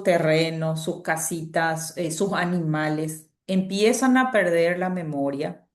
terrenos, sus casitas, sus animales? Empiezan a perder la memoria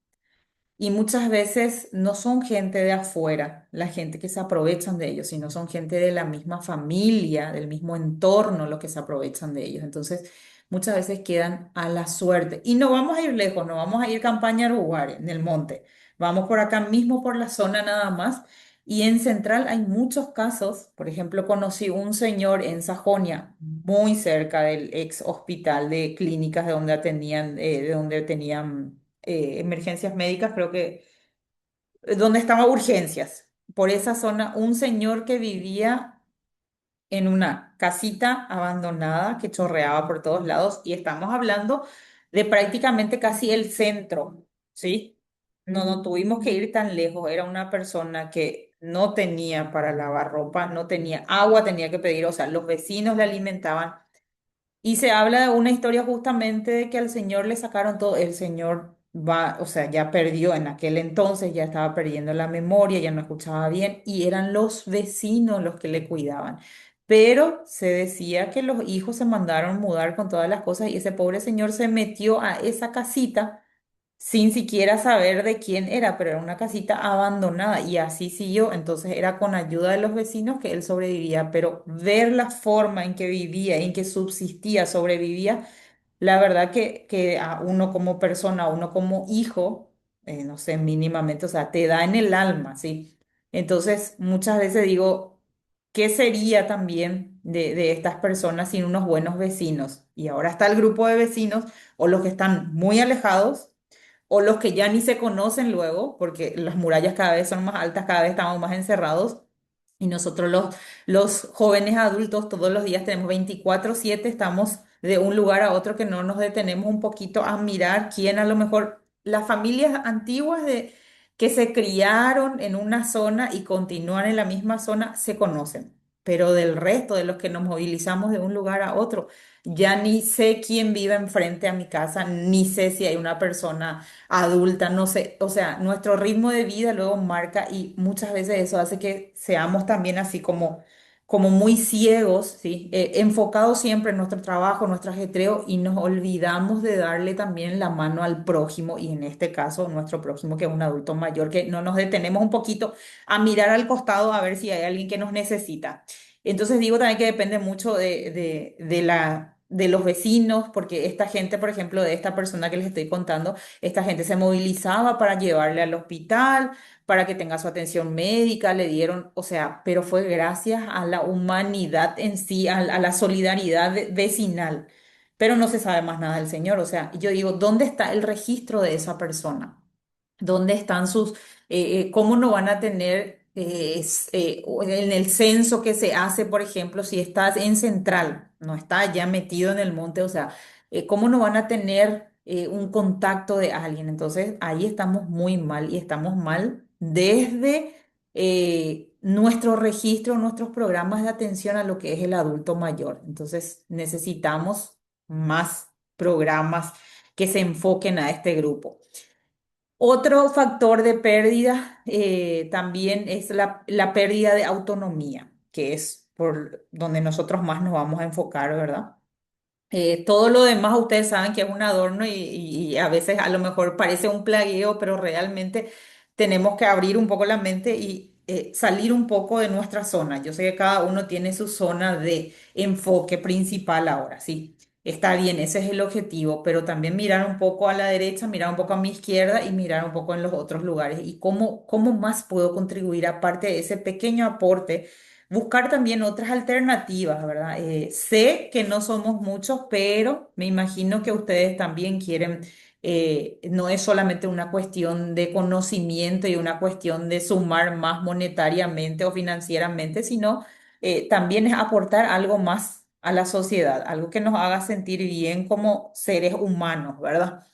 y muchas veces no son gente de afuera, la gente que se aprovechan de ellos, sino son gente de la misma familia, del mismo entorno, los que se aprovechan de ellos. Entonces, muchas veces quedan a la suerte. Y no vamos a ir lejos, no vamos a ir campaña Uruguay en el monte. Vamos por acá mismo, por la zona nada más. Y en Central hay muchos casos. Por ejemplo, conocí un señor en Sajonia, muy cerca del ex hospital de clínicas de donde tenían emergencias médicas, creo que donde estaban urgencias. Por esa zona, un señor que vivía en una casita abandonada que chorreaba por todos lados y estamos hablando de prácticamente casi el centro, ¿sí? No tuvimos que ir tan lejos. Era una persona que no tenía para lavar ropa, no tenía agua, tenía que pedir, o sea, los vecinos le alimentaban. Y se habla de una historia justamente de que al señor le sacaron todo, el señor va, o sea, ya perdió en aquel entonces, ya estaba perdiendo la memoria, ya no escuchaba bien y eran los vecinos los que le cuidaban. Pero se decía que los hijos se mandaron mudar con todas las cosas y ese pobre señor se metió a esa casita sin siquiera saber de quién era, pero era una casita abandonada y así siguió. Entonces era con ayuda de los vecinos que él sobrevivía, pero ver la forma en que vivía, en que subsistía, sobrevivía, la verdad que a uno como persona, a uno como hijo, no sé, mínimamente, o sea, te da en el alma, ¿sí? Entonces muchas veces digo, ¿qué sería también de estas personas sin unos buenos vecinos? Y ahora está el grupo de vecinos o los que están muy alejados o los que ya ni se conocen luego, porque las murallas cada vez son más altas, cada vez estamos más encerrados, y nosotros los jóvenes adultos todos los días tenemos 24/7, estamos de un lugar a otro que no nos detenemos un poquito a mirar quién a lo mejor, las familias antiguas que se criaron en una zona y continúan en la misma zona se conocen. Pero del resto de los que nos movilizamos de un lugar a otro, ya ni sé quién vive enfrente a mi casa, ni sé si hay una persona adulta, no sé, o sea, nuestro ritmo de vida luego marca y muchas veces eso hace que seamos también así como muy ciegos, ¿sí? Enfocados siempre en nuestro trabajo, nuestro ajetreo y nos olvidamos de darle también la mano al prójimo y en este caso nuestro prójimo que es un adulto mayor, que no nos detenemos un poquito a mirar al costado a ver si hay alguien que nos necesita. Entonces digo también que depende mucho de de los vecinos, porque esta gente, por ejemplo, de esta persona que les estoy contando, esta gente se movilizaba para llevarle al hospital, para que tenga su atención médica, le dieron, o sea, pero fue gracias a la humanidad en sí, a la solidaridad vecinal. Pero no se sabe más nada del señor, o sea, yo digo, ¿dónde está el registro de esa persona? ¿Dónde están sus, cómo no van a tener o en el censo que se hace, por ejemplo, si estás en Central, no está ya metido en el monte, o sea, cómo no van a tener un contacto de alguien? Entonces, ahí estamos muy mal y estamos mal desde nuestro registro, nuestros programas de atención a lo que es el adulto mayor. Entonces, necesitamos más programas que se enfoquen a este grupo. Otro factor de pérdida también es la pérdida de autonomía, que es por donde nosotros más nos vamos a enfocar, ¿verdad? Todo lo demás ustedes saben que es un adorno y a veces a lo mejor parece un plagueo, pero realmente tenemos que abrir un poco la mente y salir un poco de nuestra zona. Yo sé que cada uno tiene su zona de enfoque principal ahora, sí. Está bien, ese es el objetivo, pero también mirar un poco a la derecha, mirar un poco a mi izquierda y mirar un poco en los otros lugares. Y cómo más puedo contribuir aparte de ese pequeño aporte, buscar también otras alternativas, ¿verdad? Sé que no somos muchos, pero me imagino que ustedes también quieren, no es solamente una cuestión de conocimiento y una cuestión de sumar más monetariamente o financieramente, sino también es aportar algo más a la sociedad, algo que nos haga sentir bien como seres humanos, ¿verdad?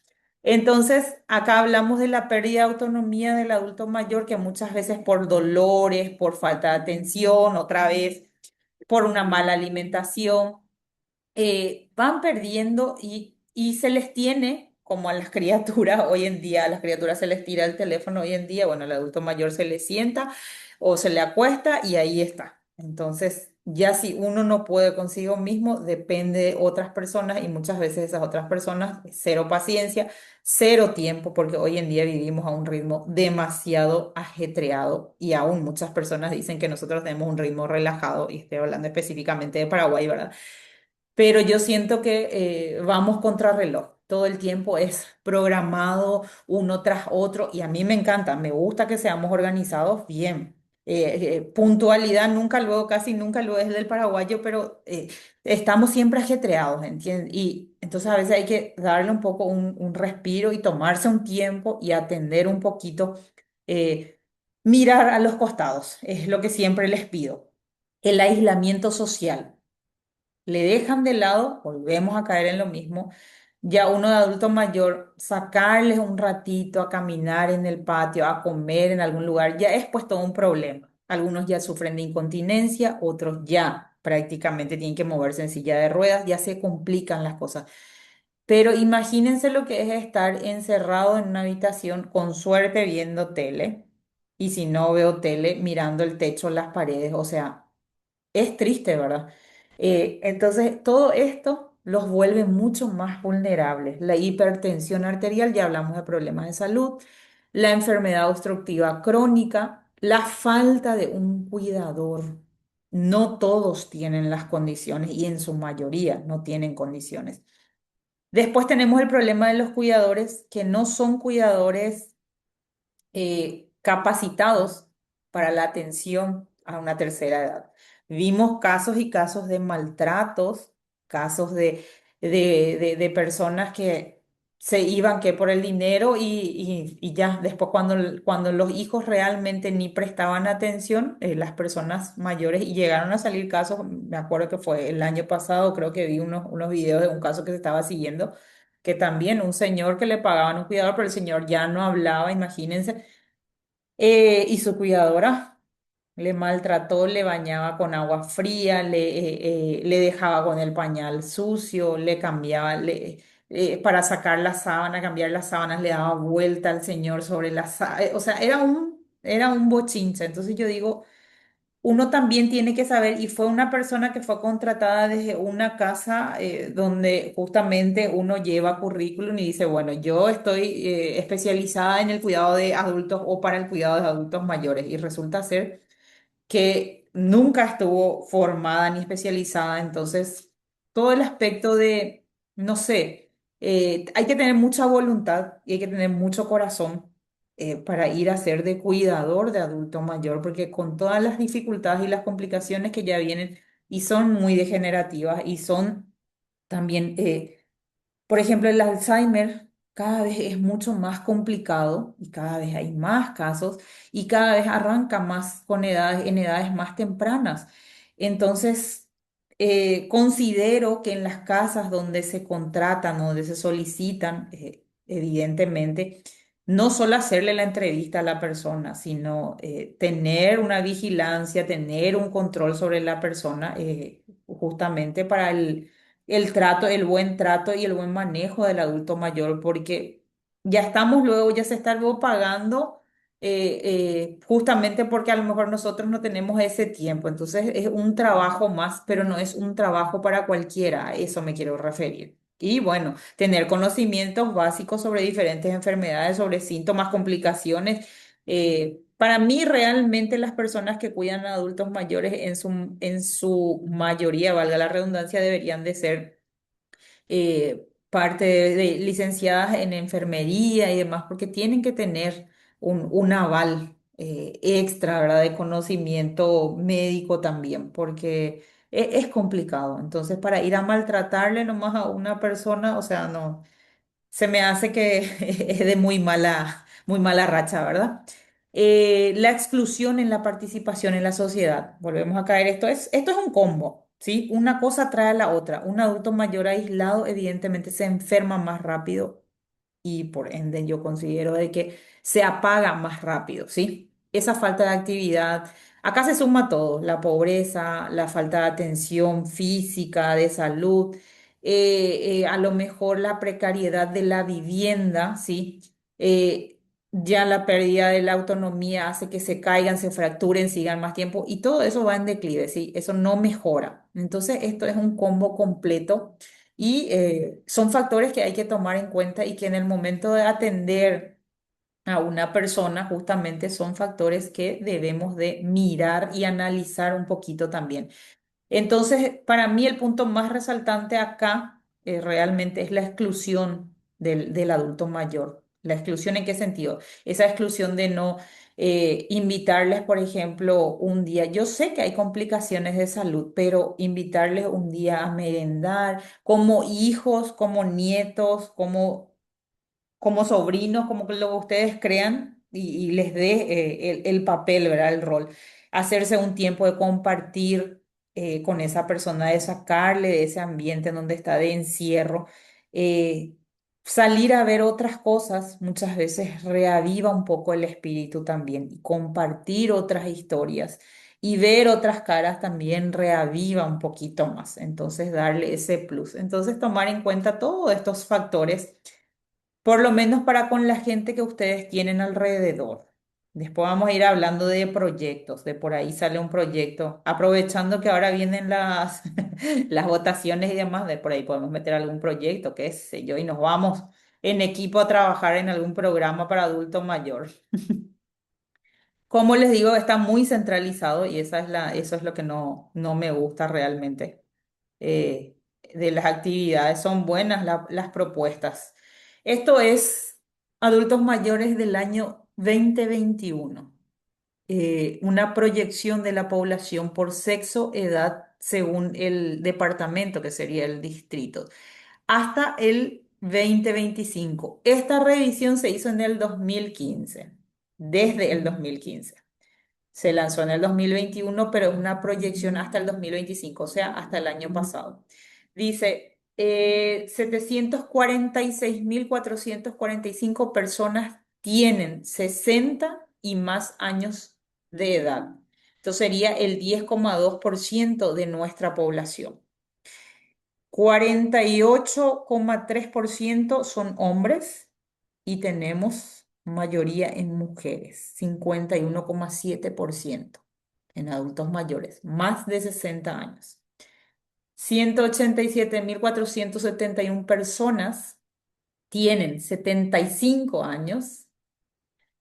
Entonces, acá hablamos de la pérdida de autonomía del adulto mayor que muchas veces por dolores, por falta de atención, otra vez por una mala alimentación, van perdiendo y se les tiene, como a las criaturas hoy en día, a las criaturas se les tira el teléfono hoy en día, bueno, al adulto mayor se le sienta o se le acuesta y ahí está. Entonces, ya si uno no puede consigo mismo, depende de otras personas y muchas veces esas otras personas, cero paciencia, cero tiempo, porque hoy en día vivimos a un ritmo demasiado ajetreado y aún muchas personas dicen que nosotros tenemos un ritmo relajado y estoy hablando específicamente de Paraguay, ¿verdad? Pero yo siento que vamos contra reloj. Todo el tiempo es programado uno tras otro y a mí me encanta, me gusta que seamos organizados bien. Puntualidad nunca luego, casi nunca lo es del paraguayo, pero estamos siempre ajetreados, ¿entiendes? Y entonces a veces hay que darle un poco un respiro y tomarse un tiempo y atender un poquito, mirar a los costados, es lo que siempre les pido. El aislamiento social le dejan de lado, volvemos a caer en lo mismo. Ya uno de adulto mayor, sacarles un ratito a caminar en el patio, a comer en algún lugar, ya es pues todo un problema. Algunos ya sufren de incontinencia, otros ya prácticamente tienen que moverse en silla de ruedas, ya se complican las cosas. Pero imagínense lo que es estar encerrado en una habitación con suerte viendo tele y si no veo tele, mirando el techo, las paredes, o sea. Es triste, ¿verdad? Entonces, todo esto los vuelve mucho más vulnerables. La hipertensión arterial, ya hablamos de problemas de salud, la enfermedad obstructiva crónica, la falta de un cuidador. No todos tienen las condiciones y en su mayoría no tienen condiciones. Después tenemos el problema de los cuidadores que no son cuidadores capacitados para la atención a una tercera edad. Vimos casos y casos de maltratos, casos de personas que se iban que por el dinero y ya después cuando los hijos realmente ni prestaban atención, las personas mayores y llegaron a salir casos, me acuerdo que fue el año pasado, creo que vi unos videos de un caso que se estaba siguiendo, que también un señor que le pagaban un cuidador, pero el señor ya no hablaba, imagínense. Y su cuidadora le maltrató, le bañaba con agua fría, le dejaba con el pañal sucio, le cambiaba, para sacar la sábana, cambiar las sábanas, le daba vuelta al señor sobre la sábana. O sea, era un bochinche. Entonces yo digo, uno también tiene que saber, y fue una persona que fue contratada desde una casa donde justamente uno lleva currículum y dice, bueno, yo estoy especializada en el cuidado de adultos o para el cuidado de adultos mayores, y resulta ser que nunca estuvo formada ni especializada, entonces todo el aspecto de, no sé, hay que tener mucha voluntad y hay que tener mucho corazón para ir a ser de cuidador de adulto mayor, porque con todas las dificultades y las complicaciones que ya vienen y son muy degenerativas y son también por ejemplo, el Alzheimer cada vez es mucho más complicado y cada vez hay más casos y cada vez arranca más con edades, en edades más tempranas. Entonces, considero que en las casas donde se contratan, donde se solicitan, evidentemente, no solo hacerle la entrevista a la persona, sino tener una vigilancia, tener un control sobre la persona, justamente para el trato, el buen trato y el buen manejo del adulto mayor, porque ya estamos luego, ya se está luego pagando, justamente porque a lo mejor nosotros no tenemos ese tiempo. Entonces es un trabajo más, pero no es un trabajo para cualquiera, a eso me quiero referir. Y bueno, tener conocimientos básicos sobre diferentes enfermedades, sobre síntomas, complicaciones. Para mí, realmente las personas que cuidan a adultos mayores en su mayoría, valga la redundancia, deberían de ser parte de licenciadas en enfermería y demás, porque tienen que tener un aval extra, ¿verdad? De conocimiento médico también, porque es complicado. Entonces, para ir a maltratarle nomás a una persona, o sea, no se me hace que es de muy mala racha, ¿verdad? La exclusión en la participación en la sociedad. Volvemos a caer. Esto es un combo, ¿sí? Una cosa trae a la otra. Un adulto mayor aislado, evidentemente, se enferma más rápido y por ende yo considero de que se apaga más rápido, ¿sí? Esa falta de actividad, acá se suma todo, la pobreza, la falta de atención física, de salud, a lo mejor la precariedad de la vivienda, ¿sí? Ya la pérdida de la autonomía hace que se caigan, se fracturen, sigan más tiempo y todo eso va en declive, ¿sí? Eso no mejora. Entonces, esto es un combo completo y son factores que hay que tomar en cuenta y que en el momento de atender a una persona justamente son factores que debemos de mirar y analizar un poquito también. Entonces, para mí el punto más resaltante acá realmente es la exclusión del adulto mayor. ¿La exclusión en qué sentido? Esa exclusión de no invitarles, por ejemplo, un día. Yo sé que hay complicaciones de salud, pero invitarles un día a merendar como hijos, como nietos, como sobrinos, como que lo ustedes crean y les dé el papel, ¿verdad? El rol. Hacerse un tiempo de compartir con esa persona, de sacarle de ese ambiente en donde está de encierro. eh, Salir a ver otras cosas muchas veces reaviva un poco el espíritu también y compartir otras historias. Y ver otras caras también reaviva un poquito más, entonces darle ese plus. Entonces tomar en cuenta todos estos factores por lo menos para con la gente que ustedes tienen alrededor. Después vamos a ir hablando de proyectos, de por ahí sale un proyecto, aprovechando que ahora vienen las votaciones y demás, de por ahí podemos meter algún proyecto, qué sé yo, y nos vamos en equipo a trabajar en algún programa para adulto mayor. Como les digo, está muy centralizado y eso es lo que no me gusta realmente de las actividades. Son buenas las propuestas. Esto es adultos mayores del año 2021. Una proyección de la población por sexo, edad, según el departamento, que sería el distrito, hasta el 2025. Esta revisión se hizo en el 2015, desde el 2015. Se lanzó en el 2021, pero es una proyección hasta el 2025, o sea, hasta el año pasado. Dice, 746.445 personas tienen 60 y más años de edad. Esto sería el 10,2% de nuestra población. 48,3% son hombres y tenemos mayoría en mujeres, 51,7% en adultos mayores, más de 60 años. 187.471 personas tienen 75 años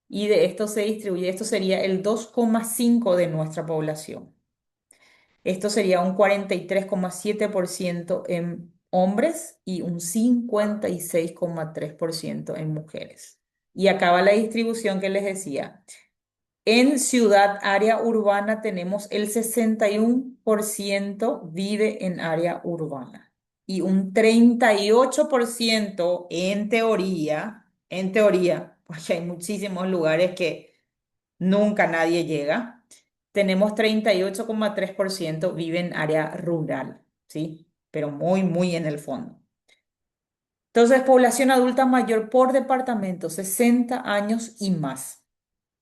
y de esto se distribuye, esto sería el 2,5% de nuestra población. Esto sería un 43,7% en hombres y un 56,3% en mujeres. Y acaba la distribución que les decía. En ciudad, área urbana, tenemos el 61% vive en área urbana y un 38% en teoría, porque hay muchísimos lugares que nunca nadie llega, tenemos 38,3% vive en área rural, ¿sí? Pero muy, muy en el fondo. Entonces, población adulta mayor por departamento, 60 años y más.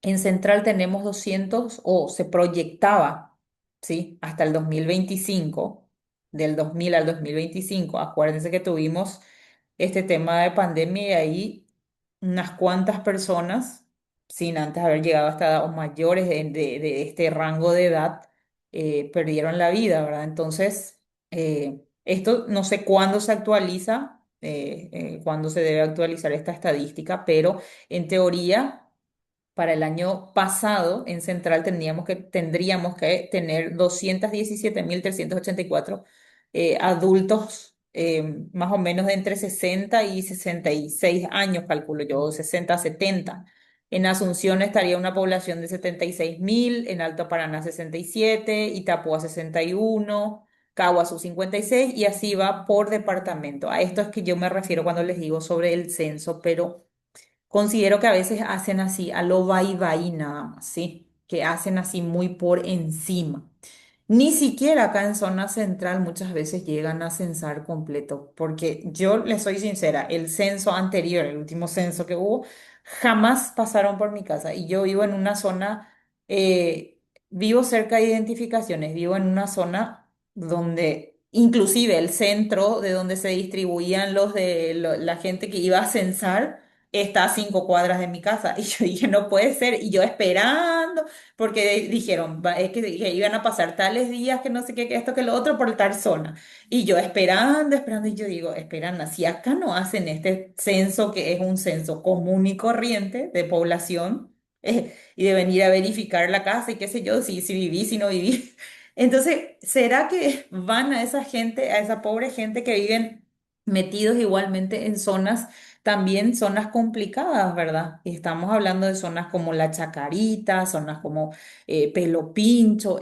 En Central tenemos 200, o se proyectaba, ¿sí? Hasta el 2025, del 2000 al 2025. Acuérdense que tuvimos este tema de pandemia y ahí unas cuantas personas, sin antes haber llegado hasta edades mayores de este rango de edad, perdieron la vida, ¿verdad? Entonces, esto no sé cuándo se actualiza, cuándo se debe actualizar esta estadística, pero en teoría para el año pasado en Central tendríamos que tener 217.384 adultos, más o menos de entre 60 y 66 años, calculo yo, 60 a 70. En Asunción estaría una población de 76.000, en Alto Paraná 67, Itapúa 61, Caguazú 56 y así va por departamento. A esto es que yo me refiero cuando les digo sobre el censo, pero considero que a veces hacen así, a lo va y nada más, ¿sí? Que hacen así muy por encima. Ni siquiera acá en zona central muchas veces llegan a censar completo, porque yo les soy sincera, el censo anterior, el último censo que hubo, jamás pasaron por mi casa. Y yo vivo en una zona, eh, vivo cerca de identificaciones, vivo en una zona donde inclusive el centro de donde se distribuían la gente que iba a censar está a 5 cuadras de mi casa. Y yo dije, no puede ser. Y yo esperando porque dijeron, es que iban a pasar tales días que no sé qué, que esto, que lo otro por tal zona. Y yo esperando, y yo digo, esperan, si acá no hacen este censo, que es un censo común y corriente de población, y de venir a verificar la casa y qué sé yo, si viví, si no viví. Entonces, ¿será que van a esa gente, a esa pobre gente que viven metidos igualmente en zonas, también zonas complicadas, ¿verdad? Y estamos hablando de zonas como La Chacarita, zonas como Pelo Pincho,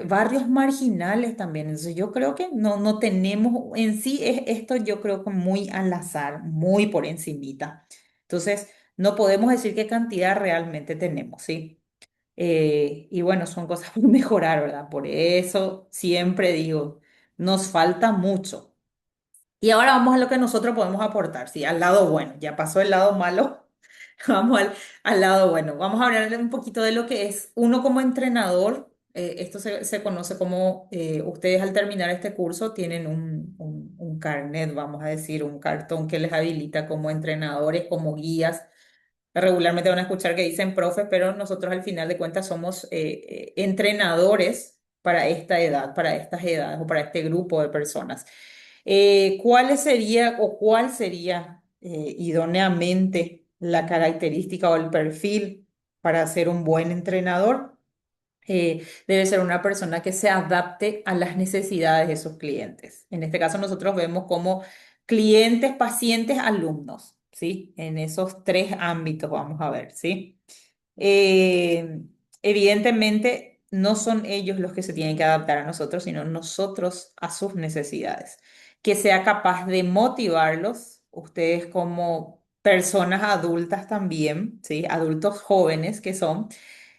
barrios marginales también. Entonces yo creo que no tenemos, en sí es esto yo creo que muy al azar, muy por encimita. Entonces no podemos decir qué cantidad realmente tenemos, ¿sí? Y bueno, son cosas por mejorar, ¿verdad? Por eso siempre digo, nos falta mucho. Y ahora vamos a lo que nosotros podemos aportar, ¿sí? Al lado bueno, ya pasó el lado malo, vamos al lado bueno. Vamos a hablar un poquito de lo que es uno como entrenador. Esto se conoce como, ustedes al terminar este curso tienen un carnet, vamos a decir, un cartón que les habilita como entrenadores, como guías. Regularmente van a escuchar que dicen profe, pero nosotros al final de cuentas somos entrenadores para esta edad, para estas edades o para este grupo de personas. ¿Cuál sería idóneamente la característica o el perfil para ser un buen entrenador? Debe ser una persona que se adapte a las necesidades de sus clientes. En este caso, nosotros vemos como clientes, pacientes, alumnos, ¿sí? En esos tres ámbitos vamos a ver, ¿sí? Eh, Evidentemente, no son ellos los que se tienen que adaptar a nosotros, sino nosotros a sus necesidades. Que sea capaz de motivarlos, ustedes como personas adultas también, ¿sí? Adultos jóvenes que son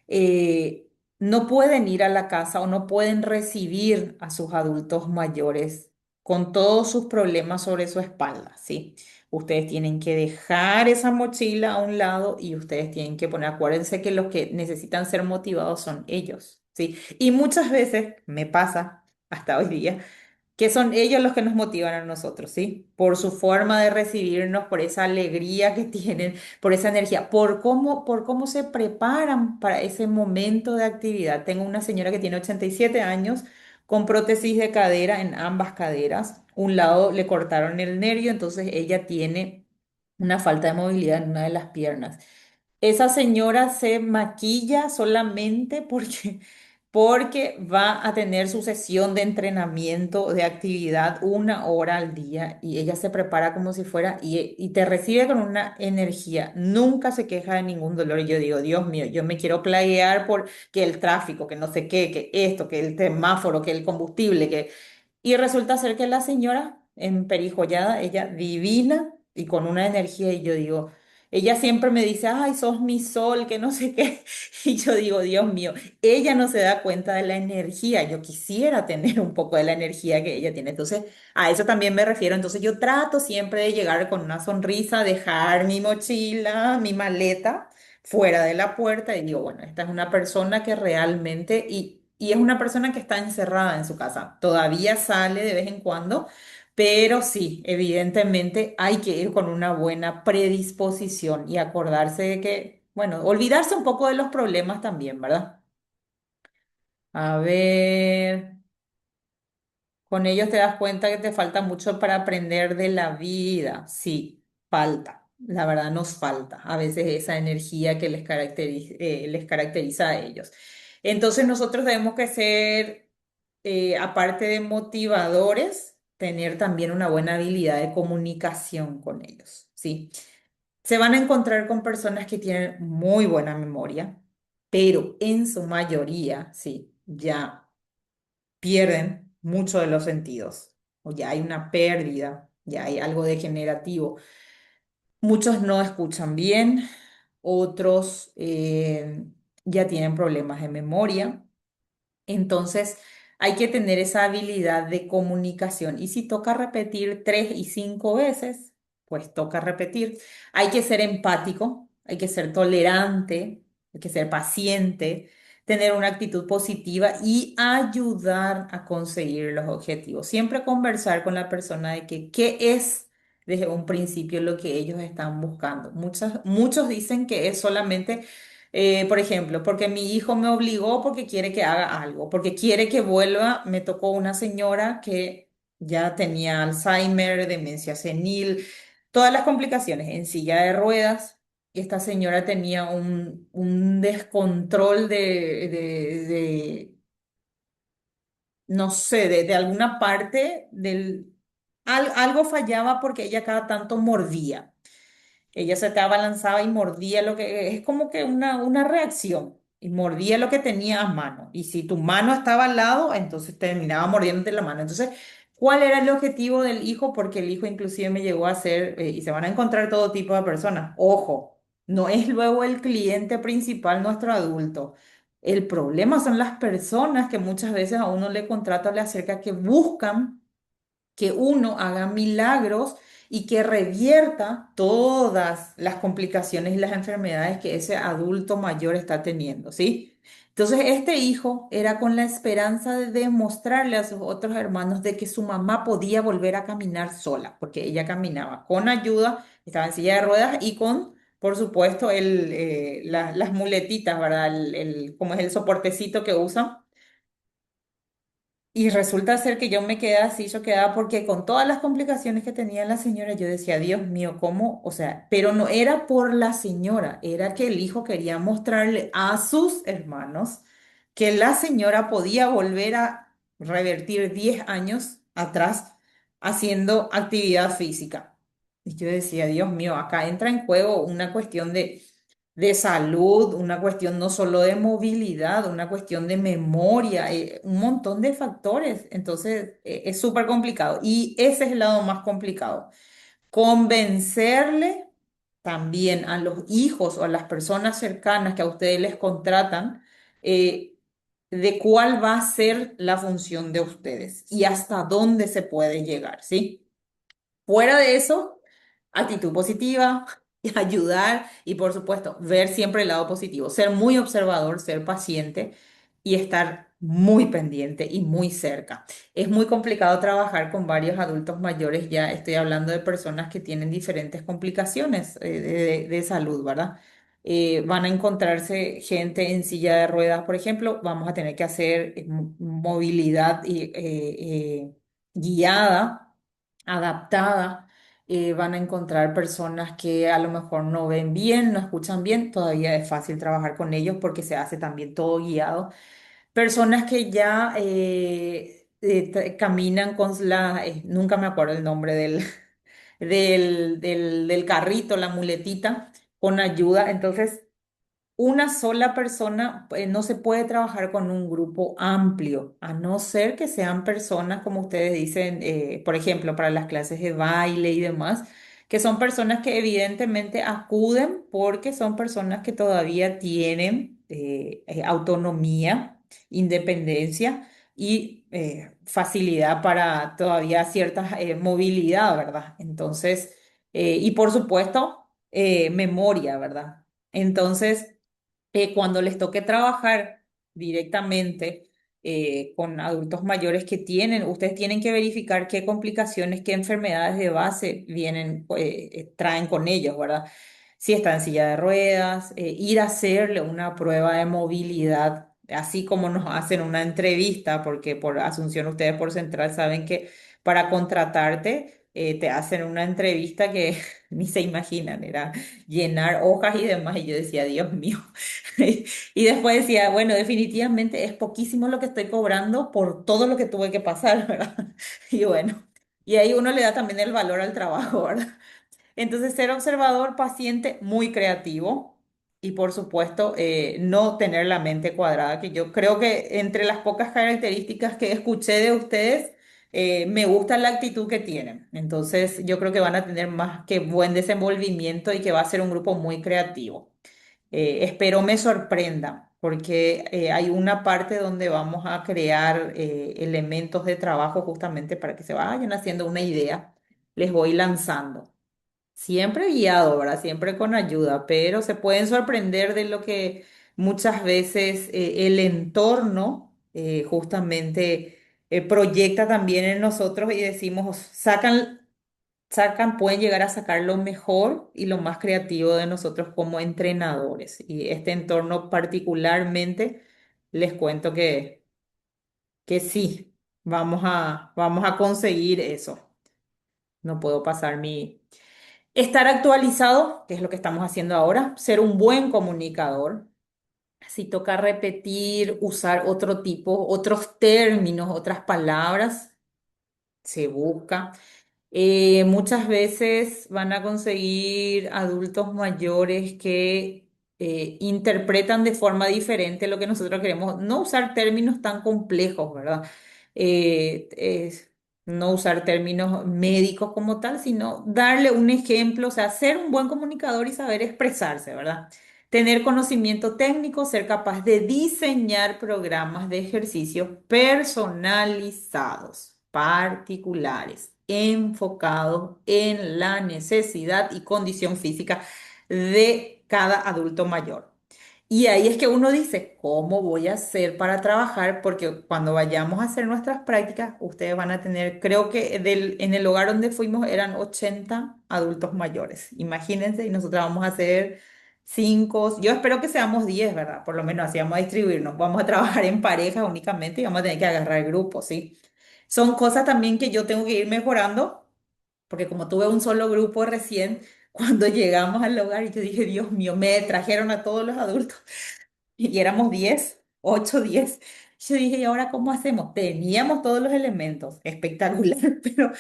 eh, no pueden ir a la casa o no pueden recibir a sus adultos mayores con todos sus problemas sobre su espalda, ¿sí? Ustedes tienen que dejar esa mochila a un lado y ustedes tienen que poner, acuérdense que los que necesitan ser motivados son ellos, ¿sí? Y muchas veces me pasa hasta hoy día que son ellos los que nos motivan a nosotros, ¿sí? Por su forma de recibirnos, por esa alegría que tienen, por esa energía, por cómo se preparan para ese momento de actividad. Tengo una señora que tiene 87 años con prótesis de cadera en ambas caderas. Un lado le cortaron el nervio, entonces ella tiene una falta de movilidad en una de las piernas. Esa señora se maquilla solamente porque va a tener su sesión de entrenamiento de actividad 1 hora al día y ella se prepara como si fuera y te recibe con una energía, nunca se queja de ningún dolor y yo digo, Dios mío, yo me quiero plaguear por que el tráfico, que no sé qué, que esto, que el semáforo, que el combustible, que y resulta ser que la señora, emperijollada, ella divina y con una energía, y yo digo, ella siempre me dice, ay, sos mi sol, que no sé qué. Y yo digo, Dios mío, ella no se da cuenta de la energía. Yo quisiera tener un poco de la energía que ella tiene. Entonces, a eso también me refiero. Entonces, yo trato siempre de llegar con una sonrisa, dejar mi mochila, mi maleta fuera de la puerta y digo, bueno, esta es una persona que realmente, y es una persona que está encerrada en su casa, todavía sale de vez en cuando, pero sí, evidentemente hay que ir con una buena predisposición y acordarse de que, bueno, olvidarse un poco de los problemas también, ¿verdad? A ver. Con ellos te das cuenta que te falta mucho para aprender de la vida. Sí, falta. La verdad nos falta a veces esa energía que les caracteriza a ellos. Entonces nosotros tenemos que ser, aparte de motivadores, tener también una buena habilidad de comunicación con ellos. Sí, se van a encontrar con personas que tienen muy buena memoria, pero en su mayoría, sí, ya pierden mucho de los sentidos, o ya hay una pérdida, ya hay algo degenerativo. Muchos no escuchan bien, otros ya tienen problemas de memoria. Entonces, hay que tener esa habilidad de comunicación. Y si toca repetir 3 y 5 veces, pues toca repetir. Hay que ser empático, hay que ser tolerante, hay que ser paciente, tener una actitud positiva y ayudar a conseguir los objetivos. Siempre conversar con la persona de que qué es desde un principio lo que ellos están buscando. Muchos dicen que es solamente por ejemplo, porque mi hijo me obligó porque quiere que haga algo, porque quiere que vuelva. Me tocó una señora que ya tenía Alzheimer, demencia senil, todas las complicaciones en silla de ruedas. Y esta señora tenía un descontrol no sé, de alguna parte algo fallaba porque ella cada tanto mordía. Ella se te abalanzaba y mordía lo que es como que una reacción y mordía lo que tenía a mano. Y si tu mano estaba al lado, entonces terminaba mordiéndote la mano. Entonces, ¿cuál era el objetivo del hijo? Porque el hijo inclusive me llegó a ser, y se van a encontrar todo tipo de personas. Ojo, no es luego el cliente principal nuestro adulto. El problema son las personas que muchas veces a uno le contrata, le acerca, que buscan que uno haga milagros y que revierta todas las complicaciones y las enfermedades que ese adulto mayor está teniendo, ¿sí? Entonces, este hijo era con la esperanza de demostrarle a sus otros hermanos de que su mamá podía volver a caminar sola, porque ella caminaba con ayuda, estaba en silla de ruedas y con, por supuesto, las muletitas, ¿verdad? ¿Cómo es el soportecito que usan? Y resulta ser que yo me quedé así, yo quedaba porque con todas las complicaciones que tenía la señora, yo decía, Dios mío, ¿cómo? O sea, pero no era por la señora, era que el hijo quería mostrarle a sus hermanos que la señora podía volver a revertir 10 años atrás haciendo actividad física. Y yo decía, Dios mío, acá entra en juego una cuestión de salud, una cuestión no solo de movilidad, una cuestión de memoria, un montón de factores. Entonces, es súper complicado. Y ese es el lado más complicado. Convencerle también a los hijos o a las personas cercanas que a ustedes les contratan, eh, de cuál va a ser la función de ustedes y hasta dónde se puede llegar, ¿sí? Fuera de eso, actitud positiva, y ayudar y por supuesto ver siempre el lado positivo, ser muy observador, ser paciente y estar muy pendiente y muy cerca. Es muy complicado trabajar con varios adultos mayores, ya estoy hablando de personas que tienen diferentes complicaciones de salud, ¿verdad? Van a encontrarse gente en silla de ruedas, por ejemplo, vamos a tener que hacer movilidad guiada, adaptada. Van a encontrar personas que a lo mejor no ven bien, no escuchan bien, todavía es fácil trabajar con ellos porque se hace también todo guiado, Personas que ya caminan con nunca me acuerdo el nombre del carrito, la muletita, con ayuda. Entonces, una sola persona no se puede trabajar con un grupo amplio, a no ser que sean personas, como ustedes dicen, por ejemplo, para las clases de baile y demás, que son personas que evidentemente acuden porque son personas que todavía tienen autonomía, independencia y facilidad para todavía cierta movilidad, ¿verdad? Entonces, y por supuesto, memoria, ¿verdad? Entonces, cuando les toque trabajar directamente con adultos mayores que tienen, ustedes tienen que verificar qué complicaciones, qué enfermedades de base traen con ellos, ¿verdad? Si está en silla de ruedas, ir a hacerle una prueba de movilidad, así como nos hacen una entrevista, porque por Asunción ustedes por Central saben que para contratarte te hacen una entrevista que ni se imaginan, era llenar hojas y demás, y yo decía, Dios mío. Y después decía, bueno, definitivamente es poquísimo lo que estoy cobrando por todo lo que tuve que pasar, ¿verdad? Y bueno, y ahí uno le da también el valor al trabajo, ¿verdad? Entonces, ser observador, paciente, muy creativo y por supuesto no tener la mente cuadrada, que yo creo que entre las pocas características que escuché de ustedes, me gusta la actitud que tienen. Entonces, yo creo que van a tener más que buen desenvolvimiento y que va a ser un grupo muy creativo. Espero me sorprenda, porque hay una parte donde vamos a crear elementos de trabajo justamente para que se vayan haciendo una idea. Les voy lanzando. Siempre guiado, ¿verdad? Siempre con ayuda, pero se pueden sorprender de lo que muchas veces el entorno justamente proyecta también en nosotros y decimos, pueden llegar a sacar lo mejor y lo más creativo de nosotros como entrenadores. Y este entorno particularmente, les cuento que sí, vamos a conseguir eso. No puedo pasar mi... Estar actualizado, que es lo que estamos haciendo ahora, ser un buen comunicador. Si toca repetir, usar otro tipo, otros términos, otras palabras, se busca. Muchas veces van a conseguir adultos mayores que interpretan de forma diferente lo que nosotros queremos. No usar términos tan complejos, ¿verdad? No usar términos médicos como tal, sino darle un ejemplo, o sea, ser un buen comunicador y saber expresarse, ¿verdad? Tener conocimiento técnico, ser capaz de diseñar programas de ejercicio personalizados, particulares, enfocados en la necesidad y condición física de cada adulto mayor. Y ahí es que uno dice, ¿cómo voy a hacer para trabajar? Porque cuando vayamos a hacer nuestras prácticas, ustedes van a tener, creo que en el lugar donde fuimos eran 80 adultos mayores. Imagínense, y nosotros vamos a hacer 5, yo espero que seamos 10, ¿verdad? Por lo menos así vamos a distribuirnos. Vamos a trabajar en pareja únicamente y vamos a tener que agarrar grupos, ¿sí? Son cosas también que yo tengo que ir mejorando, porque como tuve un solo grupo recién, cuando llegamos al hogar y yo dije, Dios mío, me trajeron a todos los adultos y éramos 10, 8, 10. Yo dije, ¿y ahora cómo hacemos? Teníamos todos los elementos, espectacular, pero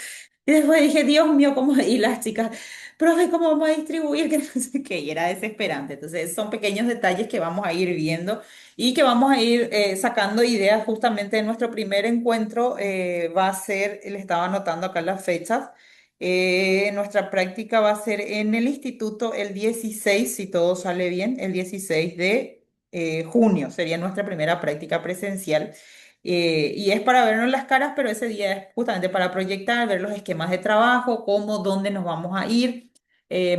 y después dije, Dios mío, ¿cómo? Y las chicas, profe, ¿cómo vamos a distribuir? Que no sé qué, y era desesperante. Entonces, son pequeños detalles que vamos a ir viendo y que vamos a ir sacando ideas justamente en nuestro primer encuentro. Va a ser, le estaba anotando acá las fechas. Nuestra práctica va a ser en el instituto el 16, si todo sale bien, el 16 de junio sería nuestra primera práctica presencial. Y es para vernos las caras, pero ese día es justamente para proyectar, ver los esquemas de trabajo, cómo, dónde nos vamos a ir,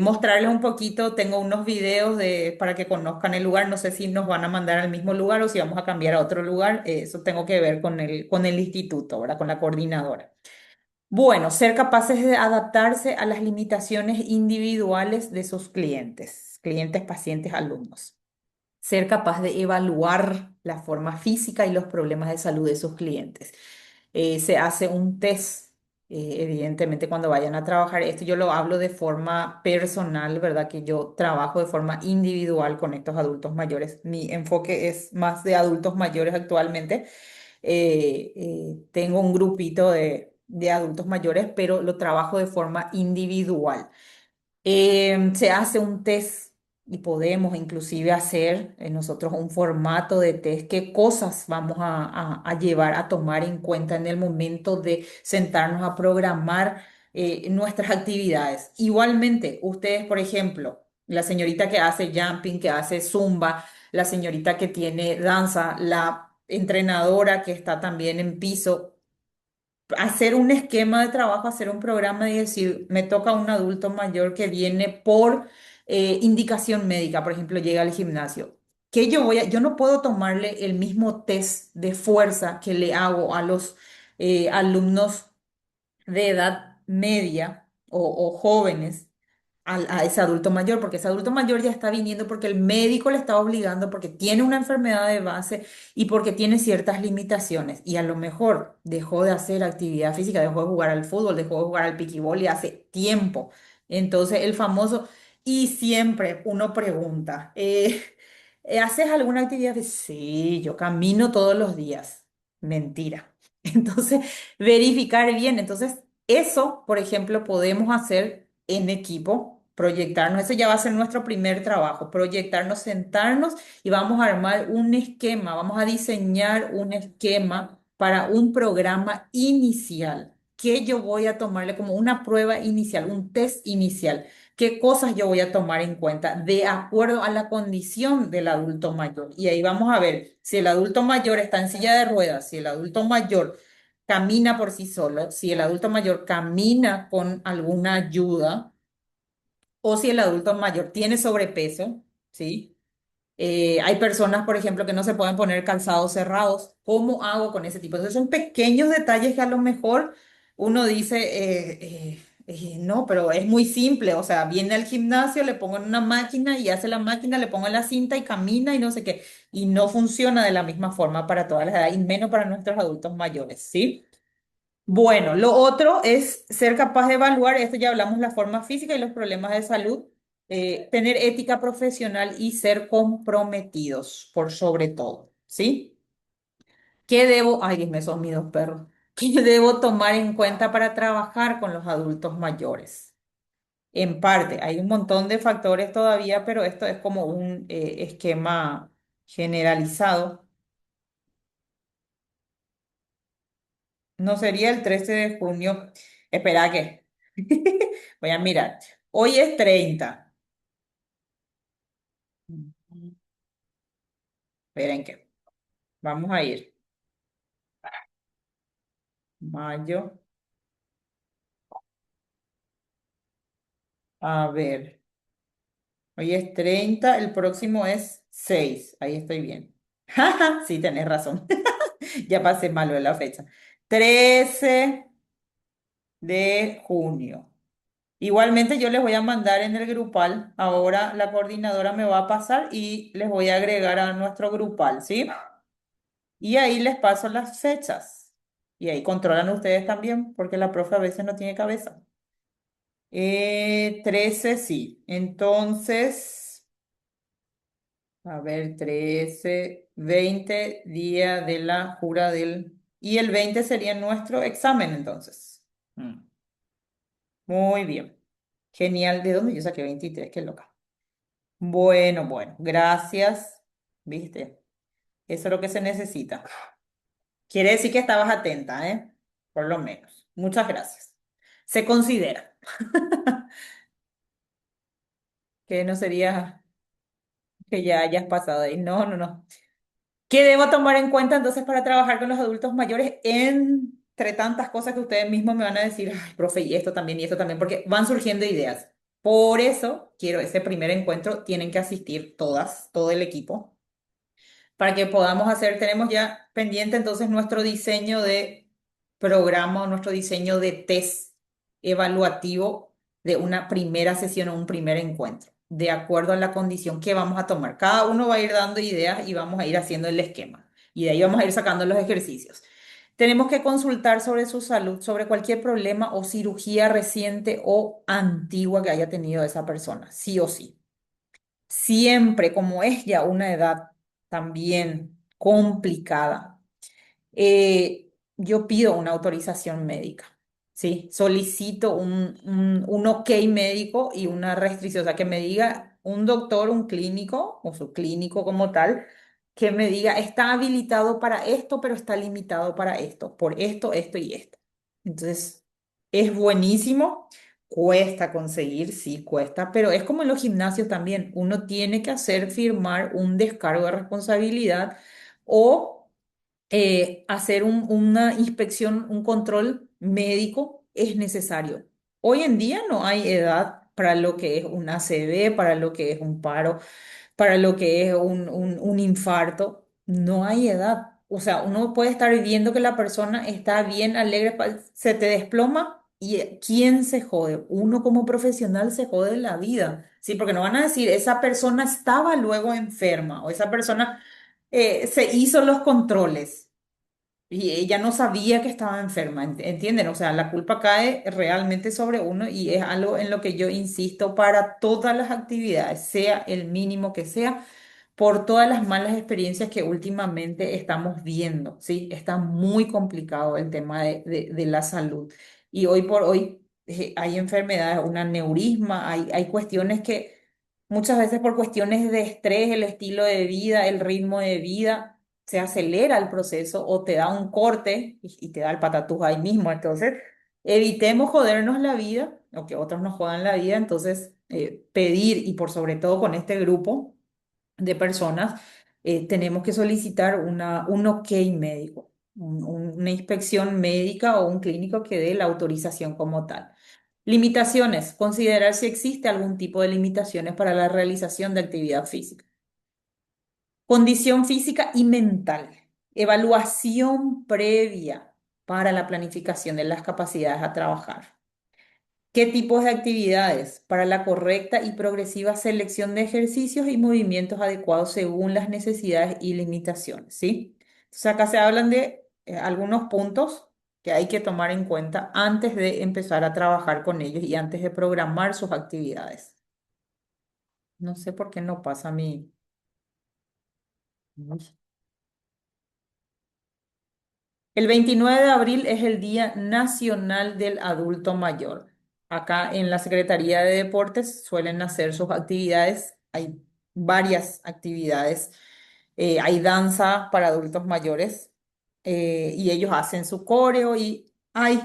mostrarles un poquito. Tengo unos videos para que conozcan el lugar. No sé si nos van a mandar al mismo lugar o si vamos a cambiar a otro lugar. Eso tengo que ver con el instituto, ¿verdad? Con la coordinadora. Bueno, ser capaces de adaptarse a las limitaciones individuales de sus clientes, pacientes, alumnos. Ser capaz de evaluar la forma física y los problemas de salud de sus clientes. Se hace un test Evidentemente, cuando vayan a trabajar esto, yo lo hablo de forma personal, ¿verdad? Que yo trabajo de forma individual con estos adultos mayores. Mi enfoque es más de adultos mayores actualmente. Tengo un grupito de adultos mayores, pero lo trabajo de forma individual. Se hace un test y podemos inclusive hacer nosotros un formato de test, qué cosas vamos a llevar a tomar en cuenta en el momento de sentarnos a programar nuestras actividades. Igualmente, ustedes, por ejemplo, la señorita que hace jumping, que hace zumba, la señorita que tiene danza, la entrenadora que está también en piso, hacer un esquema de trabajo, hacer un programa y decir, me toca un adulto mayor que viene por indicación médica, por ejemplo, llega al gimnasio. Que yo no puedo tomarle el mismo test de fuerza que le hago a los alumnos de edad media o jóvenes a ese adulto mayor, porque ese adulto mayor ya está viniendo porque el médico le está obligando, porque tiene una enfermedad de base y porque tiene ciertas limitaciones. Y a lo mejor dejó de hacer actividad física, dejó de jugar al fútbol, dejó de jugar al piquibol y hace tiempo. Entonces, el famoso, y siempre uno pregunta, ¿haces alguna actividad? Sí, yo camino todos los días. Mentira. Entonces, verificar bien. Entonces, eso, por ejemplo, podemos hacer en equipo, proyectarnos. Eso ya va a ser nuestro primer trabajo, proyectarnos, sentarnos y vamos a armar un esquema, vamos a diseñar un esquema para un programa inicial que yo voy a tomarle como una prueba inicial, un test inicial. ¿Qué cosas yo voy a tomar en cuenta de acuerdo a la condición del adulto mayor? Y ahí vamos a ver si el adulto mayor está en silla de ruedas, si el adulto mayor camina por sí solo, si el adulto mayor camina con alguna ayuda o si el adulto mayor tiene sobrepeso, ¿sí? Hay personas, por ejemplo, que no se pueden poner calzados cerrados. ¿Cómo hago con ese tipo? Entonces son pequeños detalles que a lo mejor uno dice, no, pero es muy simple. O sea, viene al gimnasio, le pongo en una máquina y hace la máquina, le pongo en la cinta y camina y no sé qué. Y no funciona de la misma forma para todas las edades y menos para nuestros adultos mayores, ¿sí? Bueno, lo otro es ser capaz de evaluar, esto ya hablamos, la forma física y los problemas de salud, tener ética profesional y ser comprometidos por sobre todo, ¿sí? ¿Qué debo, ay, dime, son mis dos perros, qué debo tomar en cuenta para trabajar con los adultos mayores? En parte, hay un montón de factores todavía, pero esto es como un esquema generalizado. No sería el 13 de junio. Espera que. Voy a mirar. Hoy es 30. Esperen que. Vamos a ir. Mayo. A ver. Hoy es 30. El próximo es 6. Ahí estoy bien. Jaja, sí, tenés razón. Ya pasé malo de la fecha. 13 de junio. Igualmente yo les voy a mandar en el grupal. Ahora la coordinadora me va a pasar y les voy a agregar a nuestro grupal, ¿sí? Y ahí les paso las fechas. Y ahí controlan ustedes también, porque la profe a veces no tiene cabeza. 13, sí. Entonces, a ver, 13, 20, día de la jura del... Y el 20 sería nuestro examen, entonces. Mm, Muy bien. Genial. ¿De dónde yo saqué 23? Qué loca. Bueno, bueno. Gracias. ¿Viste? Eso es lo que se necesita. Quiere decir que estabas atenta, ¿eh? Por lo menos. Muchas gracias. Se considera que no sería que ya hayas pasado ahí. No, no, no. ¿Qué debo tomar en cuenta entonces para trabajar con los adultos mayores entre tantas cosas que ustedes mismos me van a decir, ay, profe, y esto también, porque van surgiendo ideas. Por eso quiero ese primer encuentro, tienen que asistir todas, todo el equipo para que podamos hacer, tenemos ya pendiente entonces nuestro diseño de programa, nuestro diseño de test evaluativo de una primera sesión o un primer encuentro, de acuerdo a la condición que vamos a tomar. Cada uno va a ir dando ideas y vamos a ir haciendo el esquema. Y de ahí vamos a ir sacando los ejercicios. Tenemos que consultar sobre su salud, sobre cualquier problema o cirugía reciente o antigua que haya tenido esa persona, sí o sí. Siempre, como es ya una edad también complicada, yo pido una autorización médica, ¿sí? Solicito un ok médico y una restricción, o sea, que me diga un doctor, un clínico o su clínico como tal, que me diga, está habilitado para esto, pero está limitado para esto, por esto, esto y esto. Entonces, es buenísimo. Cuesta conseguir, sí, cuesta, pero es como en los gimnasios también. Uno tiene que hacer firmar un descargo de responsabilidad o hacer una inspección, un control médico es necesario. Hoy en día no hay edad para lo que es un ACV, para lo que es un paro, para lo que es un infarto. No hay edad. O sea, uno puede estar viendo que la persona está bien, alegre, se te desploma y ¿quién se jode? Uno como profesional se jode la vida. Sí, porque no van a decir, esa persona estaba luego enferma o esa persona se hizo los controles. Y ella no sabía que estaba enferma, ¿entienden? O sea, la culpa cae realmente sobre uno y es algo en lo que yo insisto para todas las actividades, sea el mínimo que sea, por todas las malas experiencias que últimamente estamos viendo, ¿sí? Está muy complicado el tema de la salud. Y hoy por hoy hay enfermedades, un aneurisma, hay cuestiones que muchas veces por cuestiones de estrés, el estilo de vida, el ritmo de vida se acelera el proceso o te da un corte y te da el patatús ahí mismo. Entonces, evitemos jodernos la vida o que otros nos jodan la vida. Entonces, pedir y por sobre todo con este grupo de personas, tenemos que solicitar un ok médico, una inspección médica o un clínico que dé la autorización como tal. Limitaciones. Considerar si existe algún tipo de limitaciones para la realización de actividad física. Condición física y mental. Evaluación previa para la planificación de las capacidades a trabajar. ¿Qué tipos de actividades? Para la correcta y progresiva selección de ejercicios y movimientos adecuados según las necesidades y limitaciones, ¿sí? Entonces acá se hablan de algunos puntos que hay que tomar en cuenta antes de empezar a trabajar con ellos y antes de programar sus actividades. No sé por qué no pasa mi... Uy. El 29 de abril es el Día Nacional del Adulto Mayor. Acá en la Secretaría de Deportes suelen hacer sus actividades. Hay varias actividades. Hay danza para adultos mayores y ellos hacen su coreo y hay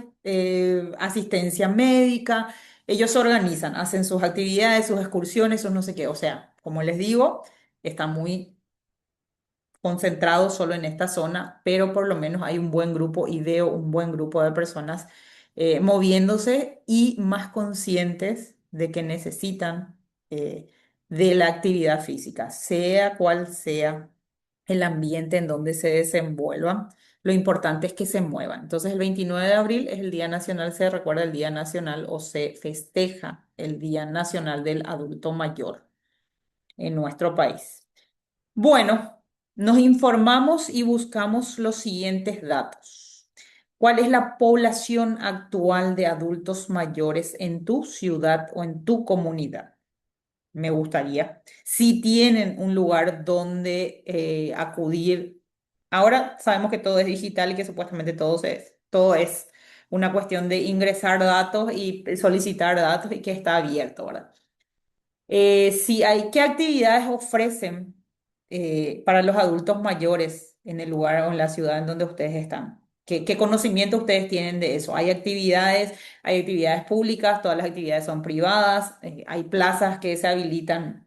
asistencia médica. Ellos se organizan, hacen sus actividades, sus excursiones, sus no sé qué. O sea, como les digo, está muy concentrado solo en esta zona, pero por lo menos hay un buen grupo y veo un buen grupo de personas moviéndose y más conscientes de que necesitan de la actividad física, sea cual sea el ambiente en donde se desenvuelvan. Lo importante es que se muevan. Entonces, el 29 de abril es el Día Nacional, se recuerda el Día Nacional o se festeja el Día Nacional del Adulto Mayor en nuestro país. Bueno, nos informamos y buscamos los siguientes datos. ¿Cuál es la población actual de adultos mayores en tu ciudad o en tu comunidad? Me gustaría. Si tienen un lugar donde acudir. Ahora sabemos que todo es digital y que supuestamente todo es una cuestión de ingresar datos y solicitar datos y que está abierto, ¿verdad? Si hay, ¿qué actividades ofrecen para los adultos mayores en el lugar o en la ciudad en donde ustedes están? ¿Qué conocimiento ustedes tienen de eso? Hay actividades públicas, todas las actividades son privadas, hay plazas que se habilitan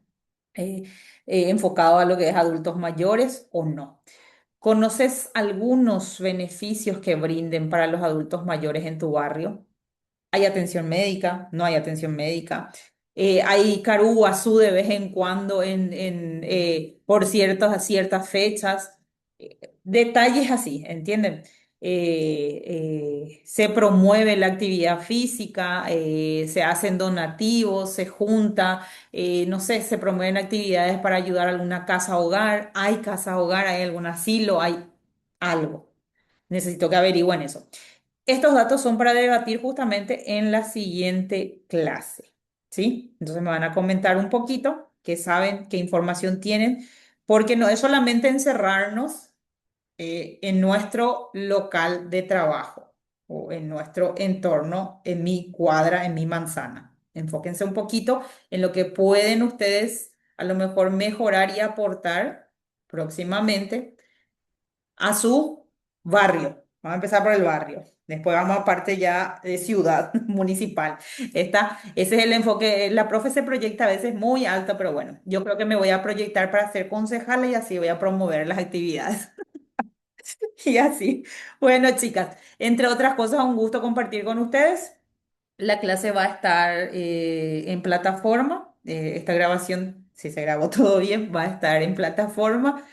eh, enfocado a lo que es adultos mayores o no. ¿Conoces algunos beneficios que brinden para los adultos mayores en tu barrio? ¿Hay atención médica? ¿No hay atención médica? Hay carú de vez en cuando por ciertas fechas. Detalles así, ¿entienden? Se promueve la actividad física, se hacen donativos, se junta, no sé, se promueven actividades para ayudar a alguna casa hogar. ¿Hay casa hogar? ¿Hay algún asilo? ¿Hay algo? necesito que averigüen eso. Estos datos son para debatir justamente en la siguiente clase, ¿sí? Entonces me van a comentar un poquito qué saben, qué información tienen, porque no es solamente encerrarnos en nuestro local de trabajo o en nuestro entorno, en mi cuadra, en mi manzana. Enfóquense un poquito en lo que pueden ustedes a lo mejor mejorar y aportar próximamente a su barrio. Vamos a empezar por el barrio. Después vamos a parte ya de ciudad municipal. Ese es el enfoque. La profe se proyecta a veces muy alto, pero bueno, yo creo que me voy a proyectar para ser concejala y así voy a promover las actividades. Y así. Bueno, chicas, entre otras cosas, un gusto compartir con ustedes. La clase va a estar en plataforma. Esta grabación, si se grabó todo bien, va a estar en plataforma.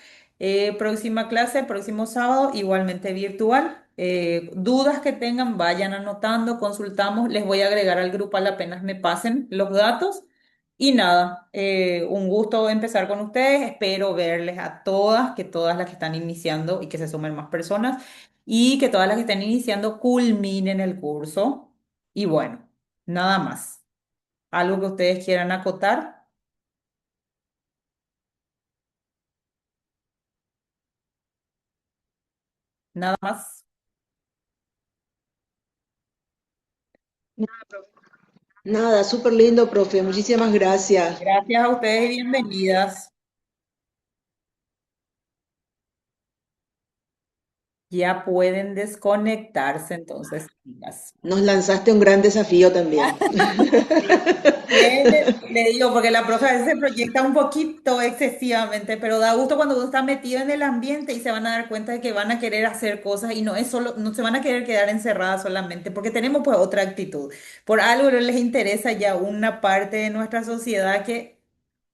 Próxima clase, próximo sábado, igualmente virtual. Dudas que tengan, vayan anotando, consultamos. Les voy a agregar al grupal apenas me pasen los datos. Y nada, un gusto empezar con ustedes. Espero verles a todas, que todas las que están iniciando y que se sumen más personas y que todas las que estén iniciando culminen el curso. Y bueno, nada más. ¿Algo que ustedes quieran acotar? Nada más. Nada, profe. Nada, súper lindo, profe. Muchísimas gracias. Gracias a ustedes y bienvenidas. Ya pueden desconectarse entonces, chicas. Nos lanzaste un gran desafío también. Sí. Le digo, porque la profe a veces se proyecta un poquito excesivamente, pero da gusto cuando uno está metido en el ambiente y se van a dar cuenta de que van a querer hacer cosas y no es solo, no se van a querer quedar encerradas solamente, porque tenemos pues otra actitud. Por algo no les interesa ya una parte de nuestra sociedad que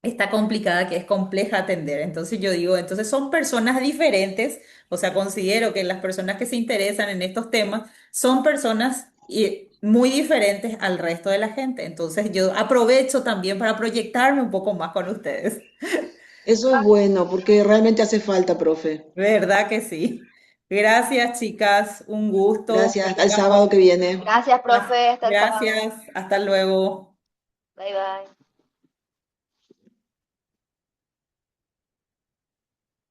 está complicada, que es compleja atender. Entonces yo digo, entonces son personas diferentes, o sea, considero que las personas que se interesan en estos temas son personas muy diferentes al resto de la gente. Entonces yo aprovecho también para proyectarme un poco más con ustedes. Eso es bueno, porque realmente hace falta, profe. ¿Verdad que sí? Gracias, chicas. Un gusto. Que Gracias. Hasta el tengan sábado que viene. Gracias, profe. Hasta el sábado. Gracias. Hasta luego. Bye bye.